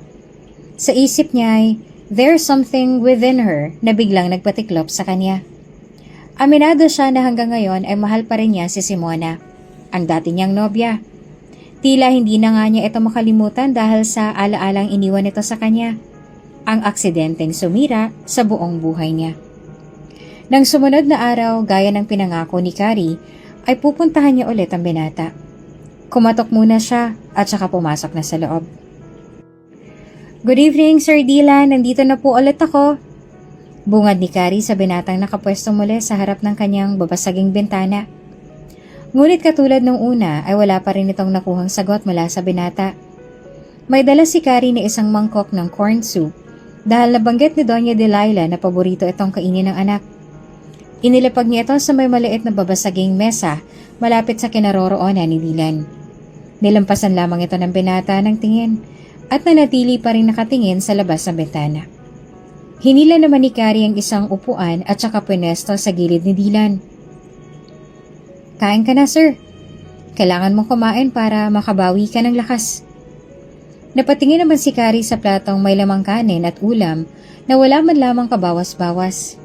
Sa isip niya ay, there's something within her na biglang nagpatiklop sa kanya. Aminado siya na hanggang ngayon ay mahal pa rin niya si Simona, ang dati niyang nobya. Tila hindi na nga niya ito makalimutan dahil sa alaalang iniwan ito sa kanya, ang aksidenteng sumira sa buong buhay niya. Nang sumunod na araw, gaya ng pinangako ni Carrie, ay pupuntahan niya ulit ang binata. Kumatok muna siya at saka pumasok na sa loob. Good evening, Sir Dylan. Nandito na po ulit ako. Bungad ni Carrie sa binatang nakapwesto muli sa harap ng kanyang babasaging bintana. Ngunit katulad nung una ay wala pa rin itong nakuhang sagot mula sa binata. May dala si Carrie na isang mangkok ng corn soup dahil nabanggit ni Doña Delilah na paborito itong kainin ng anak. Inilapag niya ito sa may maliit na babasaging mesa malapit sa kinaroroonan ni Dylan. Nilampasan lamang ito ng binata ng tingin at nanatili pa rin nakatingin sa labas ng bintana. Hinila naman ni Carrie ang isang upuan at saka pwesto sa gilid ni Dylan. Kain ka na, sir. Kailangan mong kumain para makabawi ka ng lakas. Napatingin naman si Carrie sa platong may lamang kanin at ulam na wala man lamang kabawas-bawas.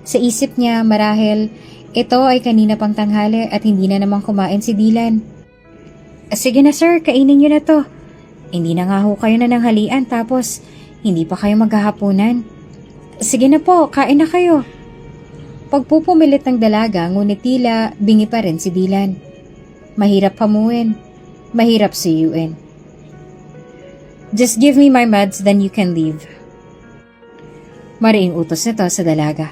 Sa isip niya, marahil ito ay kanina pang tanghali at hindi na namang kumain si Dylan. Sige na sir, kainin niyo na to. Hindi na nga ho kayo na ng halian tapos hindi pa kayo maghahapunan. Sige na po, kain na kayo. Pagpupumilit ng dalaga ngunit tila bingi pa rin si Dylan. Mahirap hamuin, mahirap suyuin. Just give me my meds then you can leave. Mariing utos nito sa dalaga.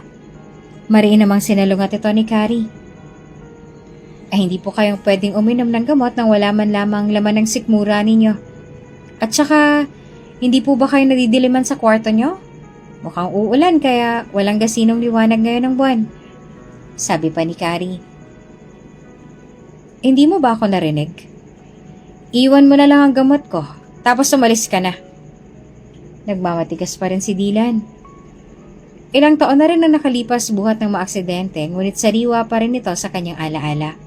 Mariin namang sinalungat ito ni Carrie. Ay hindi po kayong pwedeng uminom ng gamot nang wala man lamang laman ng sikmura ninyo. At saka, hindi po ba kayo nadidiliman sa kwarto nyo? Mukhang uulan kaya walang gasinong liwanag ngayon ng buwan. Sabi pa ni Carrie. Hindi mo ba ako narinig? Iwan mo na lang ang gamot ko, tapos umalis ka na. Nagmamatigas pa rin si Dylan. Ilang taon na rin na nakalipas buhat ng mga aksidente, ngunit sariwa pa rin ito sa kanyang alaala.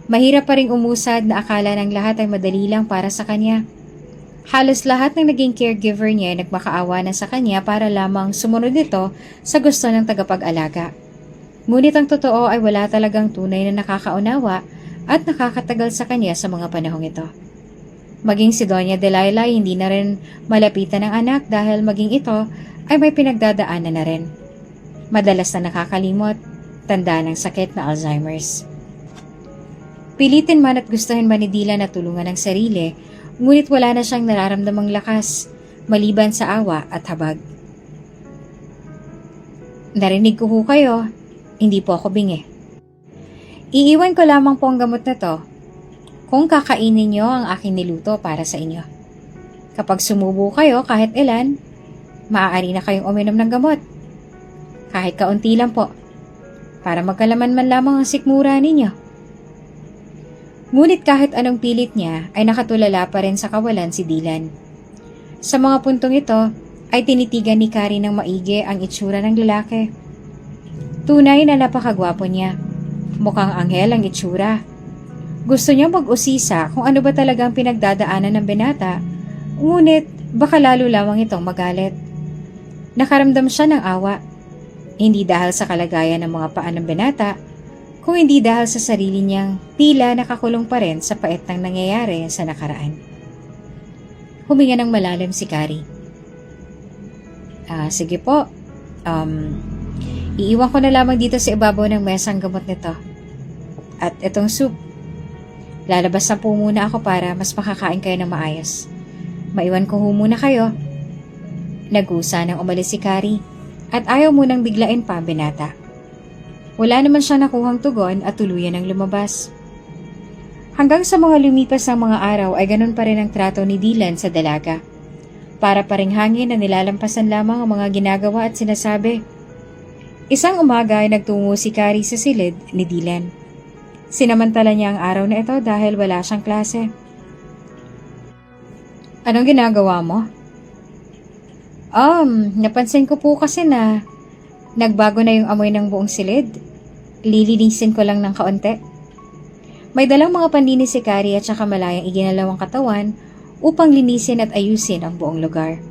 Mahirap pa rin umusad na akala ng lahat ay madali lang para sa kanya. Halos lahat ng naging caregiver niya ay nagmakaawa na sa kanya para lamang sumunod ito sa gusto ng tagapag-alaga. Ngunit ang totoo ay wala talagang tunay na nakakaunawa at nakakatagal sa kanya sa mga panahong ito. Maging si Doña Delilah hindi na rin malapitan ng anak dahil maging ito ay may pinagdadaanan na rin. Madalas na nakakalimot, tanda ng sakit na Alzheimer's. Pilitin man at gustuhin man ni Dylan na tulungan ang sarili, ngunit wala na siyang nararamdamang lakas, maliban sa awa at habag. Narinig ko ho kayo, hindi po ako bingi. Iiwan ko lamang po ang gamot na to, kung kakainin niyo ang aking niluto para sa inyo. Kapag sumubo kayo kahit ilan, maaari na kayong uminom ng gamot. Kahit kaunti lang po, para magkalaman man lamang ang sikmura ninyo. Ngunit kahit anong pilit niya ay nakatulala pa rin sa kawalan si Dylan. Sa mga puntong ito ay tinitigan ni Carrie ng maigi ang itsura ng lalaki. Tunay na napakagwapo niya. Mukhang anghel ang itsura. Gusto niya mag-usisa kung ano ba talagang pinagdadaanan ng binata, ngunit baka lalo lamang itong magalit. Nakaramdam siya ng awa, hindi dahil sa kalagayan ng mga paa ng binata, kung hindi dahil sa sarili niyang tila nakakulong pa rin sa pait ng nangyayari sa nakaraan. Huminga ng malalim si Carrie. Sige po, iiwan ko na lamang dito sa ibabaw ng mesa ang gamot nito. At itong soup. Lalabas na po muna ako para mas makakain kayo ng maayos. Maiwan ko ho muna kayo. Nag-usa nang umalis si Carrie at ayaw munang biglain pa ang binata. Wala naman siya nakuhang tugon at tuluyan ang lumabas. Hanggang sa mga lumipas ng mga araw ay ganun pa rin ang trato ni Dylan sa dalaga. Para pa ring hangin na nilalampasan lamang ang mga ginagawa at sinasabi. Isang umaga ay nagtungo si Carrie sa silid ni Dylan. Sinamantala niya ang araw na ito dahil wala siyang klase. Anong ginagawa mo? Napansin ko po kasi na nagbago na yung amoy ng buong silid. Lilinisin ko lang ng kaunti. May dalang mga panlinis si Carrie at saka malayang iginalawang katawan upang linisin at ayusin ang buong lugar.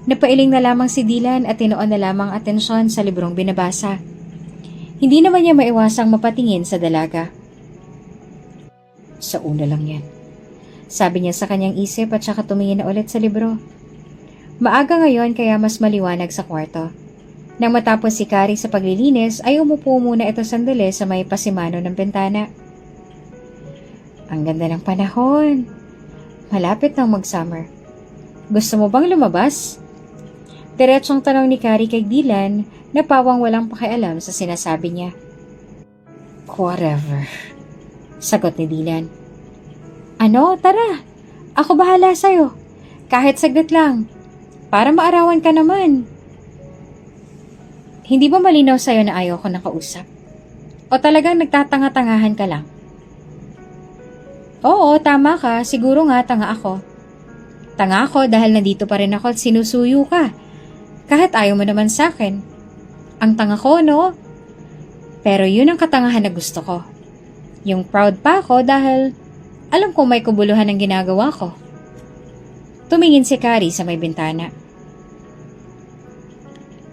Napailing na lamang si Dylan at tinoon na lamang atensyon sa librong binabasa. Hindi naman niya maiwasang mapatingin sa dalaga. Sa una lang yan, sabi niya sa kanyang isip at saka tumingin na ulit sa libro. Maaga ngayon kaya mas maliwanag sa kwarto. Nang matapos si Carrie sa paglilinis ay umupo muna ito sandali sa may pasimano ng bintana. Ang ganda ng panahon. Malapit nang mag-summer. Gusto mo bang lumabas? Diretsong tanong ni Carrie kay Dylan na pawang walang pakialam sa sinasabi niya. Whatever. Sagot ni Dylan. Ano? Tara. Ako bahala sa'yo. Kahit saglit lang. Para maarawan ka naman. Hindi ba malinaw sa'yo na ayaw ko nakausap? O talagang nagtatanga-tangahan ka lang? Oo, tama ka. Siguro nga tanga ako. Tanga ako dahil nandito pa rin ako at sinusuyo ka. Kahit ayaw mo naman sa akin. Ang tanga ko, no? Pero yun ang katangahan na gusto ko. Yung proud pa ako dahil alam ko may kubuluhan ang ginagawa ko. Tumingin si Carrie sa may bintana.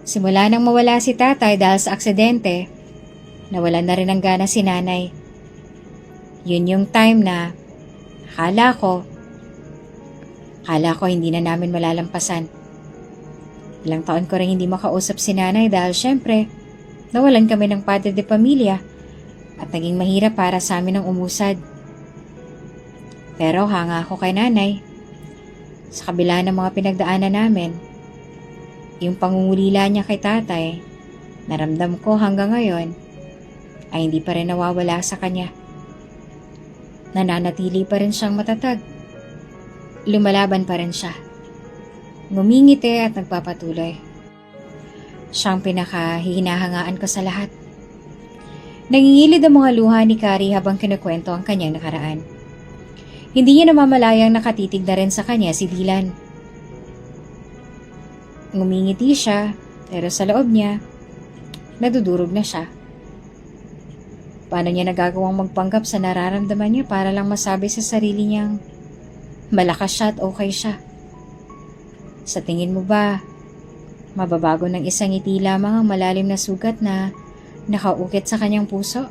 Simula nang mawala si tatay dahil sa aksidente, nawalan na rin ang gana si nanay. Yun yung time na akala ko hindi na namin malalampasan. Ilang taon ko rin hindi makausap si nanay dahil syempre, nawalan kami ng padre de pamilya at naging mahirap para sa amin ang umusad. Pero hanga ako kay nanay. Sa kabila ng mga pinagdaanan namin, yung pangungulila niya kay tatay, naramdam ko hanggang ngayon, ay hindi pa rin nawawala sa kanya. Nananatili pa rin siyang matatag. Lumalaban pa rin siya. Ngumingiti at nagpapatuloy. Siyang pinakahihinahangaan ko sa lahat. Nangingilid ang mga luha ni Carrie habang kinukwento ang kanyang nakaraan. Hindi niya namamalayang nakatitig na rin sa kanya si Dylan. Ngumingiti siya, pero sa loob niya, nadudurog na siya. Paano niya nagagawang magpanggap sa nararamdaman niya para lang masabi sa sarili niyang malakas siya at okay siya? Sa tingin mo ba, mababago ng isang ngiti lamang ang malalim na sugat na nakaukit sa kanyang puso?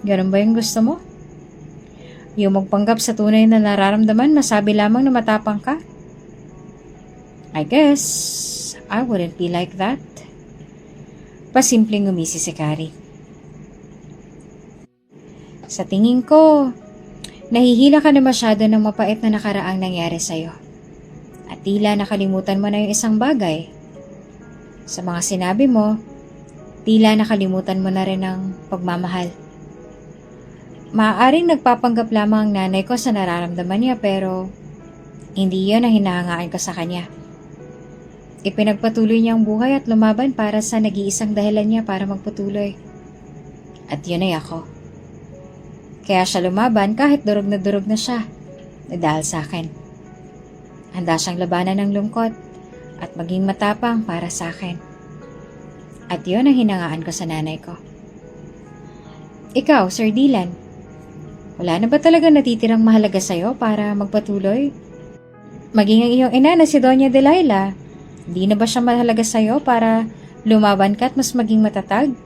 Ganun ba yung gusto mo? Yung magpanggap sa tunay na nararamdaman, masabi lamang na matapang ka? I guess, I wouldn't be like that. Pasimpleng ngumisi si Carrie. Sa tingin ko, nahihila ka na masyado ng mapait na nakaraang nangyari sa'yo. At tila nakalimutan mo na yung isang bagay. Sa mga sinabi mo, tila nakalimutan mo na rin ang pagmamahal. Maaaring nagpapanggap lamang ang nanay ko sa nararamdaman niya pero hindi yun ang hinahangaan ko sa kanya. Ipinagpatuloy niya ang buhay at lumaban para sa nag-iisang dahilan niya para magpatuloy. At yun ay ako. Kaya siya lumaban kahit durog na siya dahil sa akin. Handa siyang labanan ng lungkot at maging matapang para sa akin. At yun ang hinangaan ko sa nanay ko. Ikaw, Sir Dylan, wala na ba talaga natitirang mahalaga sa'yo para magpatuloy? Maging ang iyong ina na si Doña Delilah, di na ba siya mahalaga sa'yo para lumaban ka at mas maging matatag?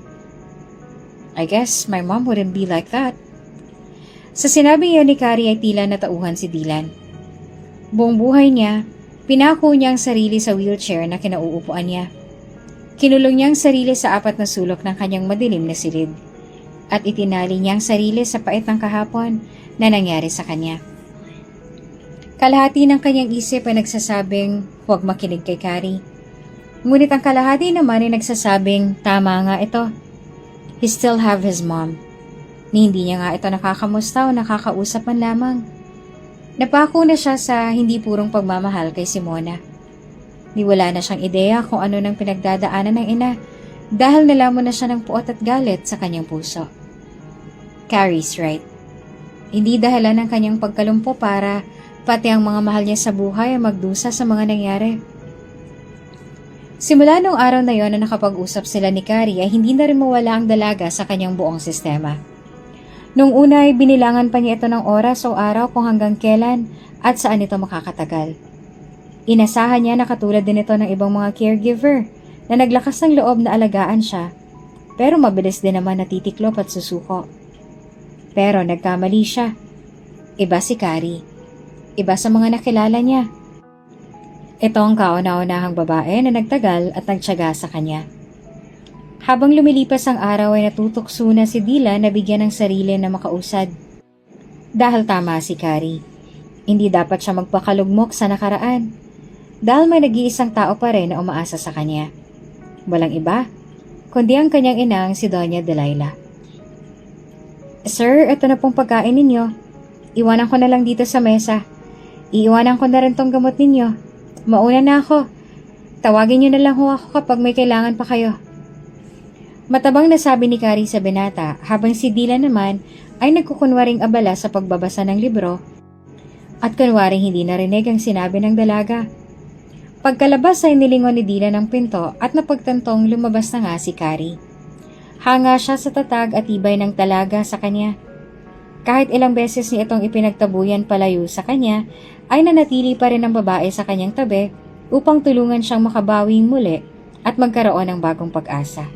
I guess my mom wouldn't be like that. Sa sinabing iyon ni Carrie ay tila natauhan si Dylan. Buong buhay niya, pinako niya ang sarili sa wheelchair na kinauupuan niya. Kinulong niya ang sarili sa apat na sulok ng kanyang madilim na silid. At itinali niya ang sarili sa pait ng kahapon na nangyari sa kanya. Kalahati ng kanyang isip ay nagsasabing huwag makinig kay Carrie. Ngunit ang kalahati naman ay nagsasabing tama nga ito. He still have his mom. Ni hindi niya nga ito nakakamusta o nakakausap man lamang. Napako na siya sa hindi purong pagmamahal kay Simona. Niwala na siyang ideya kung ano nang pinagdadaanan ng ina dahil nalaman na siya ng puot at galit sa kanyang puso. Carrie's right. Hindi dahilan ng kanyang pagkalumpo para Pati ang mga mahal niya sa buhay ay magdusa sa mga nangyari. Simula nung araw na yon na nakapag-usap sila ni Carrie ay hindi na rin mawala ang dalaga sa kanyang buong sistema. Nung una ay binilangan pa niya ito ng oras o araw kung hanggang kailan at saan ito makakatagal. Inasahan niya na katulad din ito ng ibang mga caregiver na naglakas ng loob na alagaan siya, pero mabilis din naman natitiklop at susuko. Pero nagkamali siya. Iba si Carrie. Iba sa mga nakilala niya. Ito ang kauna-unahang babae na nagtagal at nagtiyaga sa kanya. Habang lumilipas ang araw ay natutokso na si Dylan na bigyan ng sarili na makausad. Dahil tama si Carrie. Hindi dapat siya magpakalugmok sa nakaraan. Dahil may nag-iisang tao pa rin na umaasa sa kanya. Walang iba, kundi ang kanyang inang si Doña Delilah. Sir, ito na pong pagkain ninyo. Iwanan ko na lang dito sa mesa. Iiwanan ko na rin tong gamot ninyo. Mauna na ako. Tawagin niyo na lang ho ako kapag may kailangan pa kayo. Matabang nasabi ni Carrie sa binata habang si Dylan naman ay nagkukunwaring abala sa pagbabasa ng libro at kunwaring hindi narinig ang sinabi ng dalaga. Pagkalabas ay nilingon ni Dylan ang pinto at napagtantong lumabas na nga si Carrie. Hanga siya sa tatag at tibay ng talaga sa kanya. Kahit ilang beses niya itong ipinagtabuyan palayo sa kanya, ay nanatili pa rin ang babae sa kanyang tabi upang tulungan siyang makabawing muli at magkaroon ng bagong pag-asa.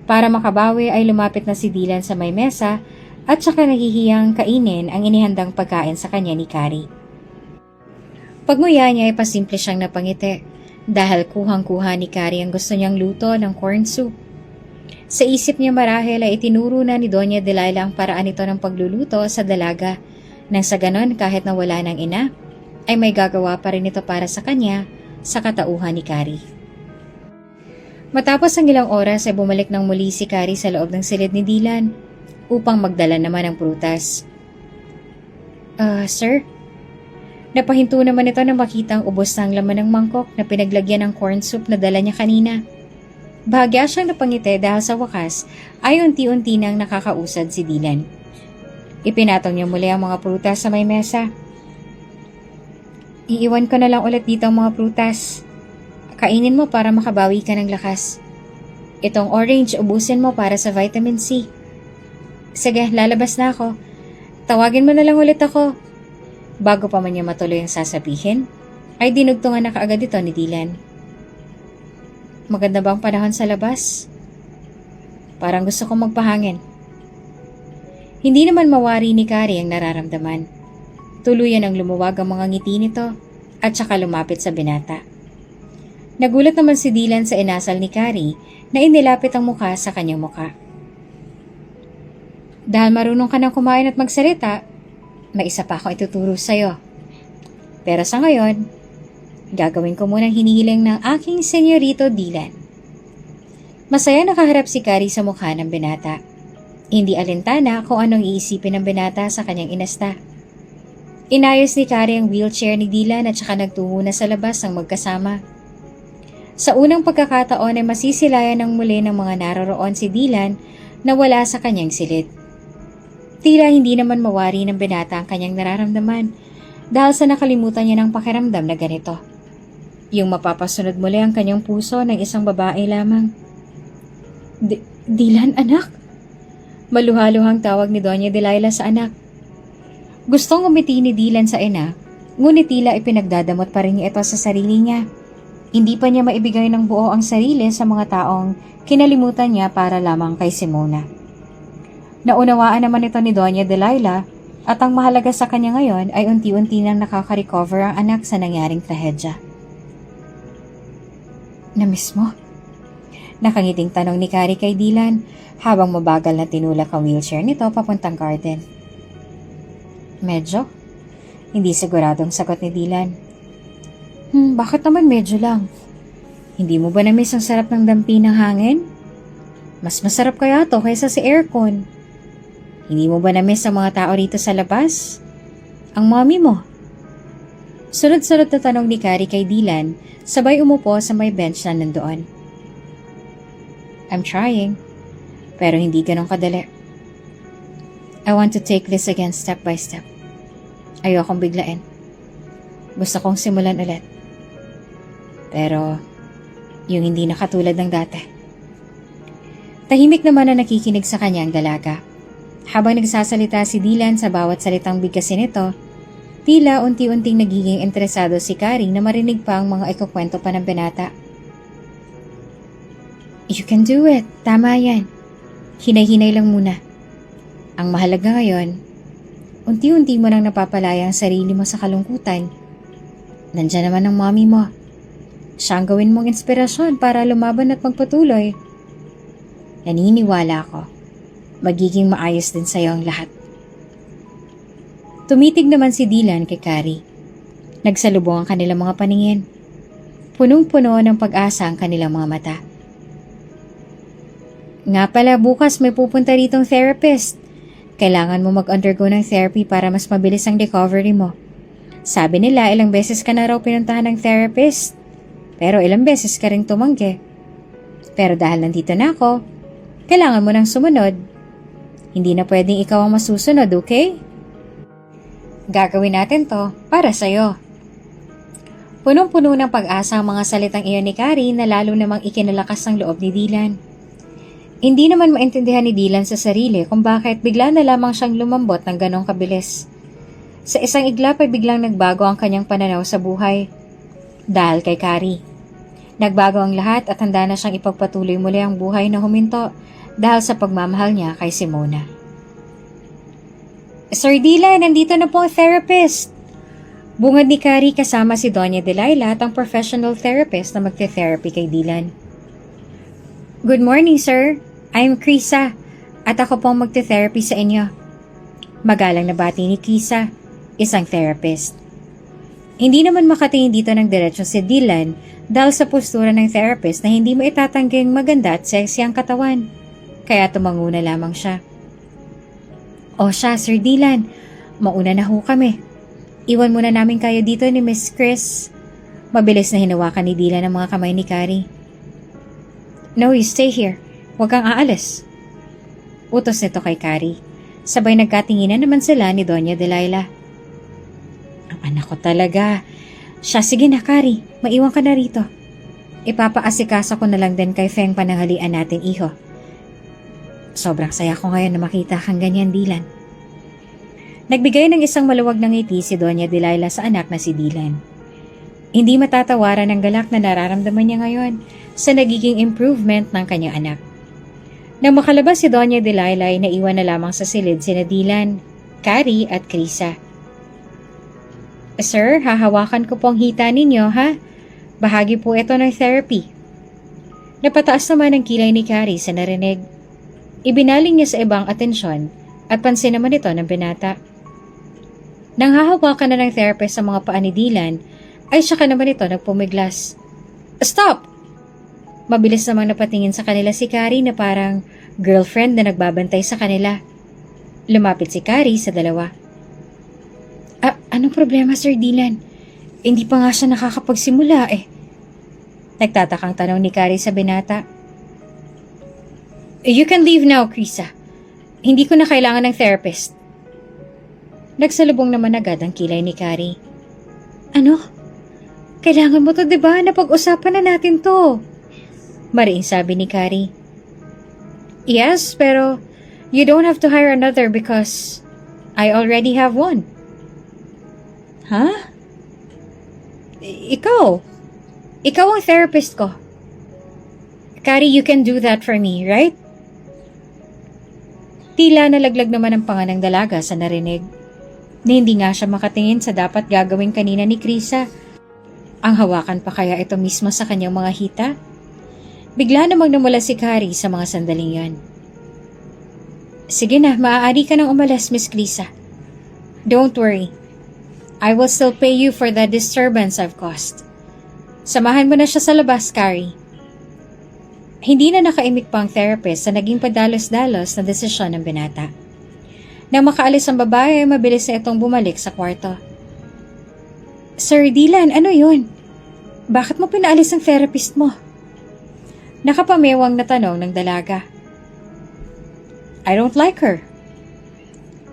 Para makabawi ay lumapit na si Dylan sa may mesa at saka nahihiyang kainin ang inihandang pagkain sa kanya ni Carrie. Pagmuya niya ay pasimple siyang napangiti dahil kuhang-kuha ni Carrie ang gusto niyang luto ng corn soup. Sa isip niya marahil ay itinuro na ni Doña Delilah ang paraan nito ng pagluluto sa dalaga nang sa ganon kahit na wala ng ina ay may gagawa pa rin ito para sa kanya sa katauhan ni Carrie. Matapos ang ilang oras ay bumalik ng muli si Carrie sa loob ng silid ni Dylan upang magdala naman ng prutas. Sir? Napahinto naman ito na makita ang ubos ng laman ng mangkok na pinaglagyan ng corn soup na dala niya kanina. Bahagya siyang napangiti dahil sa wakas ay unti-unti nang nakakausad si Dylan. Ipinatong niya muli ang mga prutas sa may mesa. Iiwan ko na lang ulit dito ang mga prutas. Kainin mo para makabawi ka ng lakas. Itong orange ubusin mo para sa vitamin C. Sige, lalabas na ako. Tawagin mo na lang ulit ako. Bago pa man niya matuloy ang sasabihin, ay dinugtungan na kaagad ito ni Dylan. Maganda bang panahon sa labas? Parang gusto kong magpahangin. Hindi naman mawari ni Carrie ang nararamdaman. Tuluyan ang lumuwag ang mga ngiti nito at saka lumapit sa binata. Nagulat naman si Dylan sa inasal ni Carrie na inilapit ang mukha sa kanyang mukha. Dahil marunong ka nang kumain at magsalita, may isa pa akong ituturo sa'yo. Pero sa ngayon, gagawin ko munang hinihiling ng aking senyorito Dylan. Masaya nakaharap si Carrie sa mukha ng binata. Hindi alintana kung anong iisipin ng binata sa kanyang inasta. Inayos ni Carrie ang wheelchair ni Dylan at saka nagtungo na sa labas ang magkasama. Sa unang pagkakataon ay masisilayan ng muli ng mga naroroon si Dylan na wala sa kanyang silid. Tila hindi naman mawari ng binata ang kanyang nararamdaman dahil sa nakalimutan niya ng pakiramdam na ganito. Yung mapapasunod muli ang kanyang puso ng isang babae lamang. Dylan, anak? Maluhaluhang tawag ni Doña Delilah sa anak. Gustong umiti ni Dylan sa ina, ngunit tila ipinagdadamot pa rin niya ito sa sarili niya. Hindi pa niya maibigay ng buo ang sarili sa mga taong kinalimutan niya para lamang kay Simona. Naunawaan naman ito ni Doña Delilah at ang mahalaga sa kanya ngayon ay unti-unti nang nakaka-recover ang anak sa nangyaring trahedya. Namiss mo? Nakangiting tanong ni Carrie kay Dylan habang mabagal na tinulak ang wheelchair nito papuntang garden. Medyo? Hindi siguradong sagot ni Dylan. Bakit naman medyo lang? Hindi mo ba namiss ang sarap ng dampi ng hangin? Mas masarap kaya to kaysa sa aircon. Hindi mo ba namiss ang mga tao rito sa labas? Ang mommy mo? Sunod-sunod na tanong ni Carrie kay Dylan, sabay umupo sa may bench na nandoon. I'm trying, pero hindi ganun kadali. I want to take this again step by step. Ayokong biglain. Gusto kong simulan ulit. Pero, yung hindi na katulad ng dati. Tahimik naman na nakikinig sa kanya ang dalaga. Habang nagsasalita si Dylan sa bawat salitang bigkasin nito, tila unti-unting nagiging interesado si Carrie na marinig pa ang mga ikukwento pa ng binata. You can do it. Tama yan. Hinay-hinay lang muna. Ang mahalaga ngayon, unti-unti mo nang napapalaya ang sarili mo sa kalungkutan. Nandiyan naman ang mommy mo. Siya ang gawin mong inspirasyon para lumaban at magpatuloy. Naniniwala ako. Magiging maayos din sa'yo ang lahat. Tumitig naman si Dylan kay Carrie. Nagsalubong ang kanilang mga paningin. Punong-puno ng pag-asa ang kanilang mga mata. Nga pala, bukas may pupunta ritong therapist. Kailangan mo mag-undergo ng therapy para mas mabilis ang recovery mo. Sabi nila ilang beses ka na raw pinuntahan ng therapist. Pero ilang beses ka ring tumanggi. Pero dahil nandito na ako, kailangan mo nang sumunod. Hindi na pwedeng ikaw ang masusunod, okay? Gagawin natin to para sa'yo. Punong-puno ng pag-asa ang mga salitang iyon ni Carrie na lalo namang ikinalakas ang loob ni Dylan. Hindi naman maintindihan ni Dylan sa sarili kung bakit bigla na lamang siyang lumambot ng ganong kabilis. Sa isang iglap ay biglang nagbago ang kanyang pananaw sa buhay. Dahil kay Carrie. Nagbago ang lahat at handa na siyang ipagpatuloy muli ang buhay na huminto dahil sa pagmamahal niya kay Simona. Sir Dylan, nandito na po ang therapist. Bungad ni Carrie kasama si Doña Delilah at ang professional therapist na magte-therapy kay Dylan. Good morning, sir. I'm Krisa at ako po ang magte-therapy sa inyo. Magalang na bati ni Krisa, isang therapist. Hindi naman makatingin dito ng diretsyo si Dylan dahil sa postura ng therapist na hindi mo itatangging maganda at sexy ang katawan. Kaya tumanguna lamang siya. O siya, Sir Dylan, mauna na ho kami. Iwan muna namin kayo dito ni Miss Chris. Mabilis na hinawakan ni Dylan ang mga kamay ni Carrie. No, you stay here. Huwag kang aalis. Utos nito kay Carrie. Sabay nagkatinginan naman sila ni Doña Delilah. Ang anak ko talaga. Siya, sige na Carrie, maiwan ka na rito. Ipapaasikasa ko na lang din kay Feng pananghalian natin, iho. Sobrang saya ko ngayon na makita kang ganyan, Dylan. Nagbigay ng isang maluwag na ngiti si Doña Delilah sa anak na si Dylan. Hindi matatawaran ang galak na nararamdaman niya ngayon sa nagiging improvement ng kanyang anak. Nang makalabas si Doña Delilah ay naiwan na lamang sa silid sina Dylan, Carrie at Krisa. Sir, hahawakan ko po ang hita ninyo, ha? Bahagi po ito ng therapy. Napataas naman ang kilay ni Carrie sa narinig. Ibinaling niya sa ibang atensyon at pansin naman ito ng binata. Nang hahawakan na ng therapist sa mga paa ni Dylan, ay siya ka naman ito nagpumiglas. Stop! Mabilis namang napatingin sa kanila si Carrie na parang girlfriend na nagbabantay sa kanila. Lumapit si Carrie sa dalawa. Anong problema, Sir Dylan? Hindi pa nga siya nakakapagsimula eh. Nagtatakang tanong ni Carrie sa binata. You can leave now, Krisa. Hindi ko na kailangan ng therapist. Nagsalubong naman agad ang kilay ni Carrie. Ano? Kailangan mo to, diba? Napag-usapan na natin to. Mariin sabi ni Carrie. Yes, pero you don't have to hire another because I already have one. Huh? Ikaw ang therapist ko. Carrie, you can do that for me, right? Tila nalaglag naman ang panga ng dalaga sa narinig. Na hindi nga siya makatingin sa dapat gagawin kanina ni Krisa. Ang hawakan pa kaya ito mismo sa kanyang mga hita? Bigla namang namula si Carrie sa mga sandaling yon. Sige na, maaari ka nang umalis, Miss Krisa. Don't worry. I will still pay you for the disturbance I've caused. Samahan mo na siya sa labas, Carrie. Hindi na nakaimik pa ang therapist sa naging padalos-dalos na desisyon ng binata. Nang makaalis ang babae, mabilis na itong bumalik sa kwarto. Sir Dylan, ano yun? Bakit mo pinaalis ang therapist mo? Nakapamewang na tanong ng dalaga. I don't like her.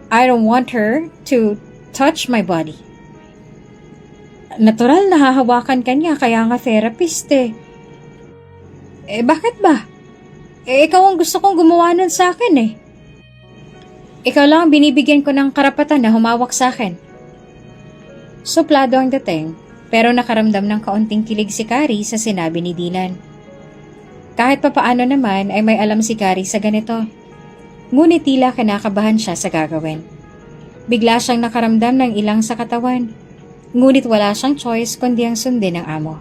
I don't want her to touch my body. Natural na hahawakan ka niya kaya nga therapist eh. Bakit ba? Ikaw ang gusto kong gumawa nun sa akin eh. Ikaw lang ang binibigyan ko ng karapatan na humawak sa akin. Suplado ang dating, pero nakaramdam ng kaunting kilig si Carrie sa sinabi ni Dylan. Kahit papaano naman ay may alam si Carrie sa ganito. Ngunit tila kinakabahan siya sa gagawin. Bigla siyang nakaramdam ng ilang sa katawan. Ngunit wala siyang choice kundi ang sundin ng amo.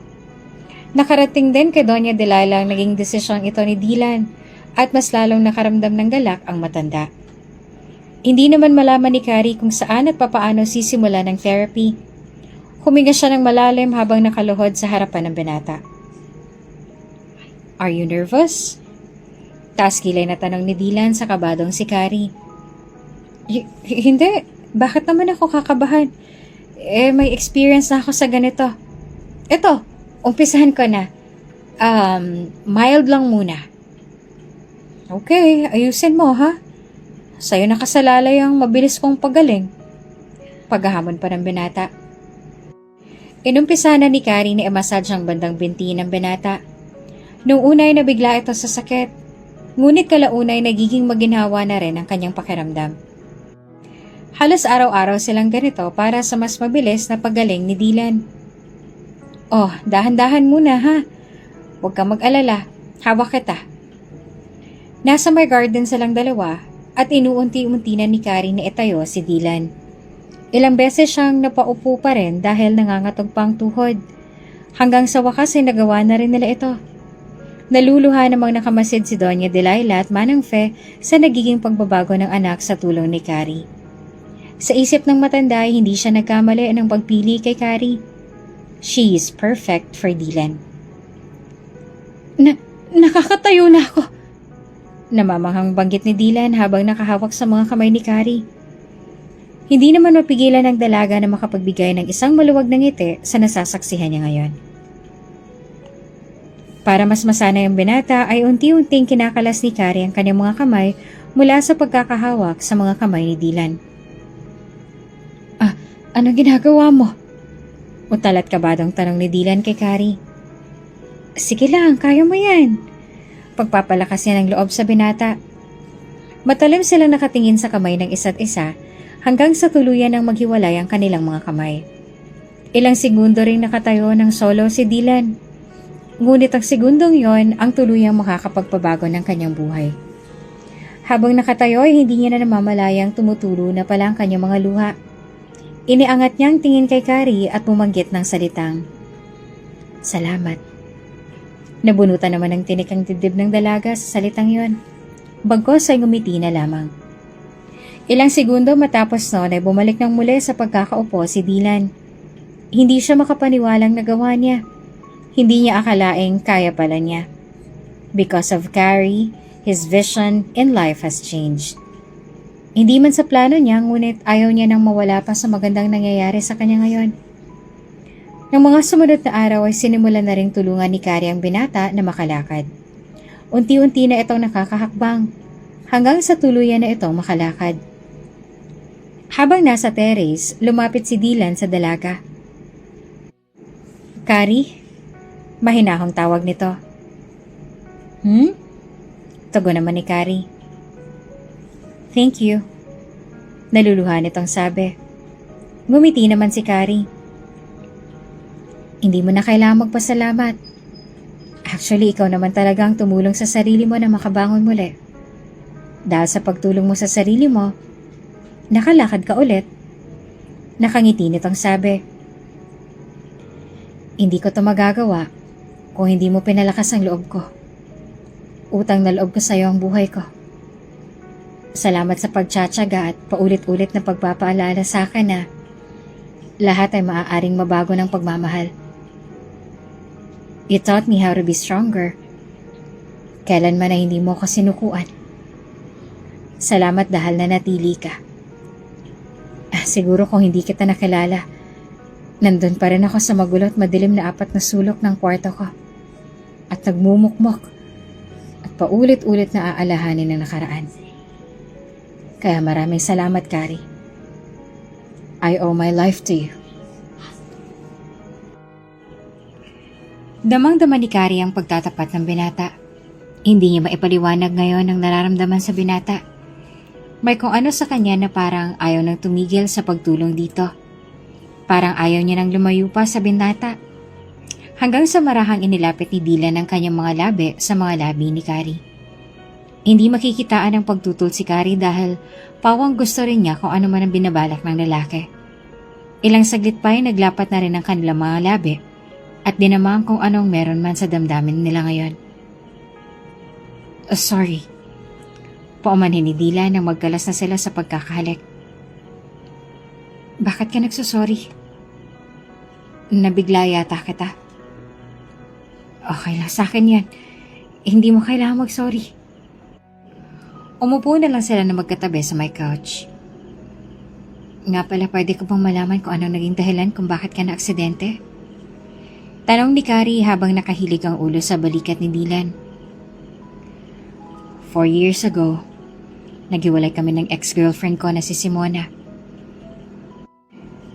Nakarating din kay Doña Delilah ang naging desisyong ito ni Dylan at mas lalong nakaramdam ng galak ang matanda. Hindi naman malaman ni Carrie kung saan at papaano sisimula ng therapy. Huminga siya ng malalim habang nakaluhod sa harapan ng binata. Are you nervous? Taas kilay na tanong ni Dylan sa kabadong si Carrie. Hindi. Bakit naman ako kakabahan? May experience na ako sa ganito. Eto, umpisahan ko na. Mild lang muna. Okay, ayusin mo ha. Sa'yo nakasalalay ang mabilis kong pagaling. Paghahamon pa ng binata. Inumpisa na ni Carrie na i-massage ang bandang binti ng binata. Nung una ay nabigla ito sa sakit, ngunit kalauna ay nagiging maginhawa na rin ang kanyang pakiramdam. Halos araw-araw silang ganito para sa mas mabilis na paggaling ni Dylan. Oh, dahan-dahan muna ha. Huwag kang mag-alala, hawak kita. Nasa may garden silang dalawa at inuunti-unti na ni Carrie na itayo si Dylan. Ilang beses siyang napaupo pa rin dahil nangangatog pa ang tuhod. Hanggang sa wakas ay nagawa na rin nila ito. Naluluha namang nakamasid si Doña Delilah at Manang Fe sa nagiging pagbabago ng anak sa tulong ni Carrie. Sa isip ng matanda ay hindi siya nagkamali ng pagpili kay Carrie. She is perfect for Dylan. Nakakatayo na ako. Namamanghang banggit ni Dylan habang nakahawak sa mga kamay ni Carrie. Hindi naman mapigilan ng dalaga na makapagbigay ng isang maluwag na ngiti sa nasasaksihan niya ngayon. Para mas masanay ang binata ay unti-unting kinakalas ni Carrie ang kanyang mga kamay mula sa pagkakahawak sa mga kamay ni Dylan. Ano ginagawa mo? Utal at kabadong tanong ni Dylan kay Carrie. Sige lang, kaya mo yan. Pagpapalakas niya ng loob sa binata. Matalim silang nakatingin sa kamay ng isa't isa hanggang sa tuluyan ng maghiwalay ang kanilang mga kamay. Ilang segundo ring nakatayo ng solo si Dylan. Ngunit ang segundong yon ang tuluyang makakapagpabago ng kanyang buhay. Habang nakatayo ay hindi niya na namamalayang tumutulo na pala ang kanyang mga luha. Iniangat niyang tingin kay Carrie at bumanggit ng salitang, Salamat. Nabunutan naman ng tinik ang dibdib ng dalaga sa salitang yon. Bagkos ay ngumiti na lamang. Ilang segundo matapos noon ay bumalik ng muli sa pagkakaupo si Dylan. Hindi siya makapaniwalang nagawa niya. Hindi niya akalaing kaya pala niya. Because of Carrie, his vision in life has changed. Hindi man sa plano niya, ngunit ayaw niya nang mawala pa sa magandang nangyayari sa kanya ngayon. Ng mga sumunod na araw ay sinimulan na ring tulungan ni Carrie ang binata na makalakad. Unti-unti na itong nakakahakbang, hanggang sa tuluyan na itong makalakad. Habang nasa terrace, lumapit si Dylan sa dalaga. Carrie? Mahinahong tawag nito. Tugon naman ni Carrie. Thank you. Naluluha nitong sabi. Ngumiti naman si Carrie. Hindi mo na kailangang magpasalamat. Actually, ikaw naman talagang tumulong sa sarili mo na makabangon muli. Dahil sa pagtulong mo sa sarili mo, nakalakad ka ulit. Nakangiti nitong sabi. Hindi ko to magagawa kung hindi mo pinalakas ang loob ko. Utang na loob ko sa iyo ang buhay ko. Salamat sa pagtsatsaga at paulit-ulit na pagpapaalala sa akin na lahat ay maaaring mabago ng pagmamahal. You taught me how to be stronger. Kailanman na hindi mo ako sinukuan. Salamat dahil nanatili ka. Siguro kung hindi kita nakilala, nandun pa rin ako sa magulo at madilim na 4 na sulok ng kwarto ko. At nagmumukmok at paulit-ulit na aalahanin ng nakaraan. Kaya maraming salamat, Carrie. I owe my life to you. Damang-dama ni Kari ang pagtatapat ng binata. Hindi niya maipaliwanag ngayon ang nararamdaman sa binata. May kung ano sa kanya na parang ayaw nang tumigil sa pagtulong dito. Parang ayaw niya nang lumayo pa sa binata. Hanggang sa marahang inilapit ni Dylan ang kanyang mga labi sa mga labi ni Kari. Hindi makikitaan ang pagtutol si Kari dahil pawang gusto rin niya kung ano man ang binabalak ng lalaki. Ilang saglit pa ay naglapat na rin ang kanilang mga labi at dinamang kung anong meron man sa damdamin nila ngayon. Sorry. Paumanhin ni Dylan nang magkalas na sila sa pagkakahalik. Bakit ka nagsusorry? Nabigla yata kita. Okay lang sa akin yan. Hindi mo kailangan mag-sorry. Umupo na lang sila na magkatabi sa my couch. Nga pala, pwede ko bang malaman kung anong naging dahilan kung bakit ka na-aksidente? Tanong ni Kari habang nakahilig ang ulo sa balikat ni Dylan. 4 years ago, naghiwalay kami ng ex-girlfriend ko na si Simona.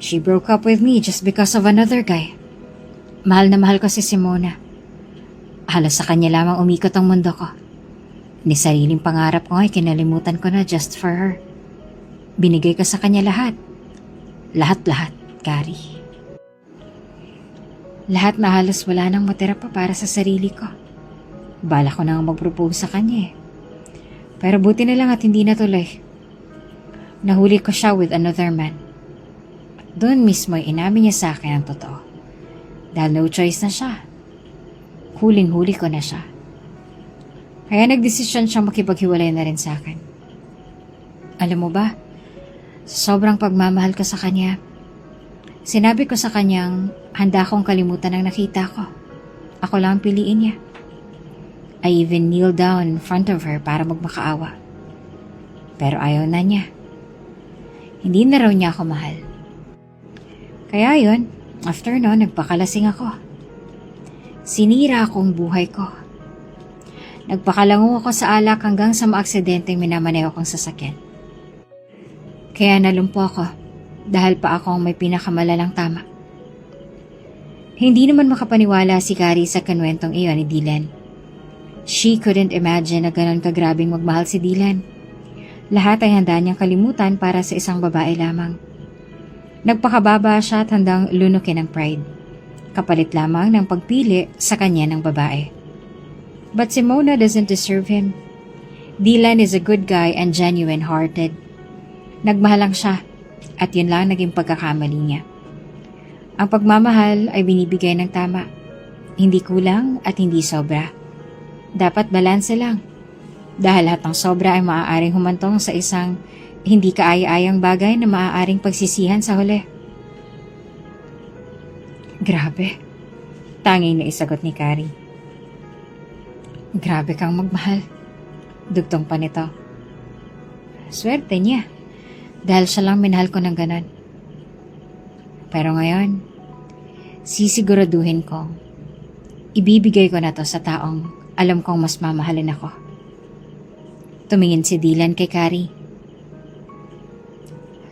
She broke up with me just because of another guy. Mahal na mahal ko si Simona. Halos sa kanya lamang umikot ang mundo ko. Ni sariling pangarap ko ay kinalimutan ko na just for her. Binigay ko sa kanya lahat. Lahat-lahat, Kari. Lahat na halos wala nang matira pa para sa sarili ko. Bala ko nang mag-propose sa kanya eh. Pero buti na lang at hindi natuloy. Nahuli ko siya with another man. Doon mismo ay inamin niya sa akin ang totoo. Dahil no choice na siya. Huling-huli ko na siya. Kaya nagdesisyon siyang makipaghiwalay na rin sa akin. Alam mo ba, sa sobrang pagmamahal ko sa kanya, sinabi ko sa kanyang handa akong kalimutan ang nakita ko. Ako lang ang piliin niya. I even kneel down in front of her para magmakaawa. Pero ayaw na niya. Hindi na raw niya ako mahal. Kaya yun, after no, nagpakalasing ako. Sinira akong buhay ko. Nagpakalango ako sa alak hanggang sa maaksidenteng minamaneho kong sasakyan. Kaya nalumpo ako dahil pa akong may pinakamalalang tama. Hindi naman makapaniwala si Kari sa kanwentong iyon ni Dylan. She couldn't imagine na ganon kagrabing magmahal si Dylan. Lahat ay handa niyang kalimutan para sa isang babae lamang. Nagpakababa siya at handang lunukin ang pride. Kapalit lamang ng pagpili sa kanya ng babae. But Simona doesn't deserve him. Dylan is a good guy and genuine-hearted. Nagmahal lang siya at yun lang naging pagkakamali niya. Ang pagmamahal ay binibigay ng tama. Hindi kulang at hindi sobra. Dapat balanse lang. Dahil lahat ng sobra ay maaaring humantong sa isang hindi kaaya-ayang bagay na maaaring pagsisihan sa huli. Grabe. Tanging na isagot ni Kari. Grabe kang magmahal. Dugtong pa nito. Swerte niya. Dahil siya lang minahal ko ng ganon. Pero ngayon, sisiguraduhin ko. Ibibigay ko na to sa taong alam kong mas mamahalin ako. Tumingin si Dylan kay Kari.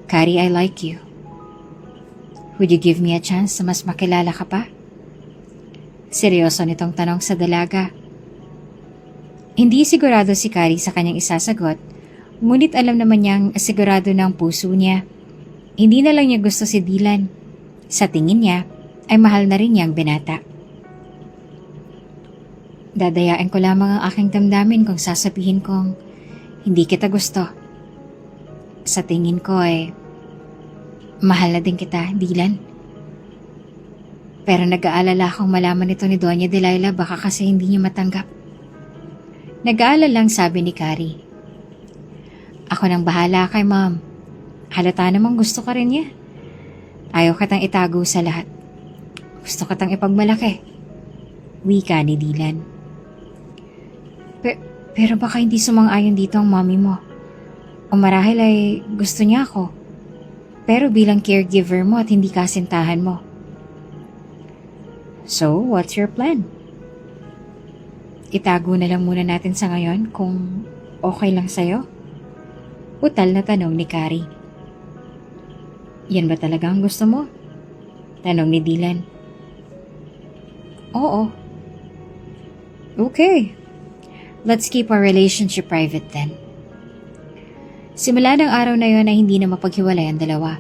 Kari, I like you. Would you give me a chance na mas makilala ka pa? Seryoso nitong tanong sa dalaga. Hindi sigurado si Kari sa kanyang isasagot, ngunit alam naman niyang sigurado ng puso niya. Hindi na lang niya gusto si Dylan. Sa tingin niya, ay mahal na rin niyang binata. Dadayain ko lamang ang aking damdamin kung sasabihin kong hindi kita gusto. Sa tingin ko ay mahal na din kita, Dylan. Pero nag-aalala akong malaman ito ni Doña Delilah baka kasi hindi niya matanggap. Nag-aalala lang sabi ni Kari. Ako nang bahala kay Mom. Halata namang gusto ka rin niya. Ayaw katang itago sa lahat. Gusto katang ipagmalaki. Wika ni Dylan. Pero baka hindi sumang-ayon dito ang mommy mo. O marahil ay gusto niya ako. Pero bilang caregiver mo at hindi kasintahan mo. So, what's your plan? Itago na lang muna natin sa ngayon kung okay lang sa'yo? Utal na tanong ni Kari. Yan ba talaga ang gusto mo? Tanong ni Dylan. Oo, Okay, let's keep our relationship private then. Simula ng araw na yon ay hindi na mapaghiwalay ang dalawa.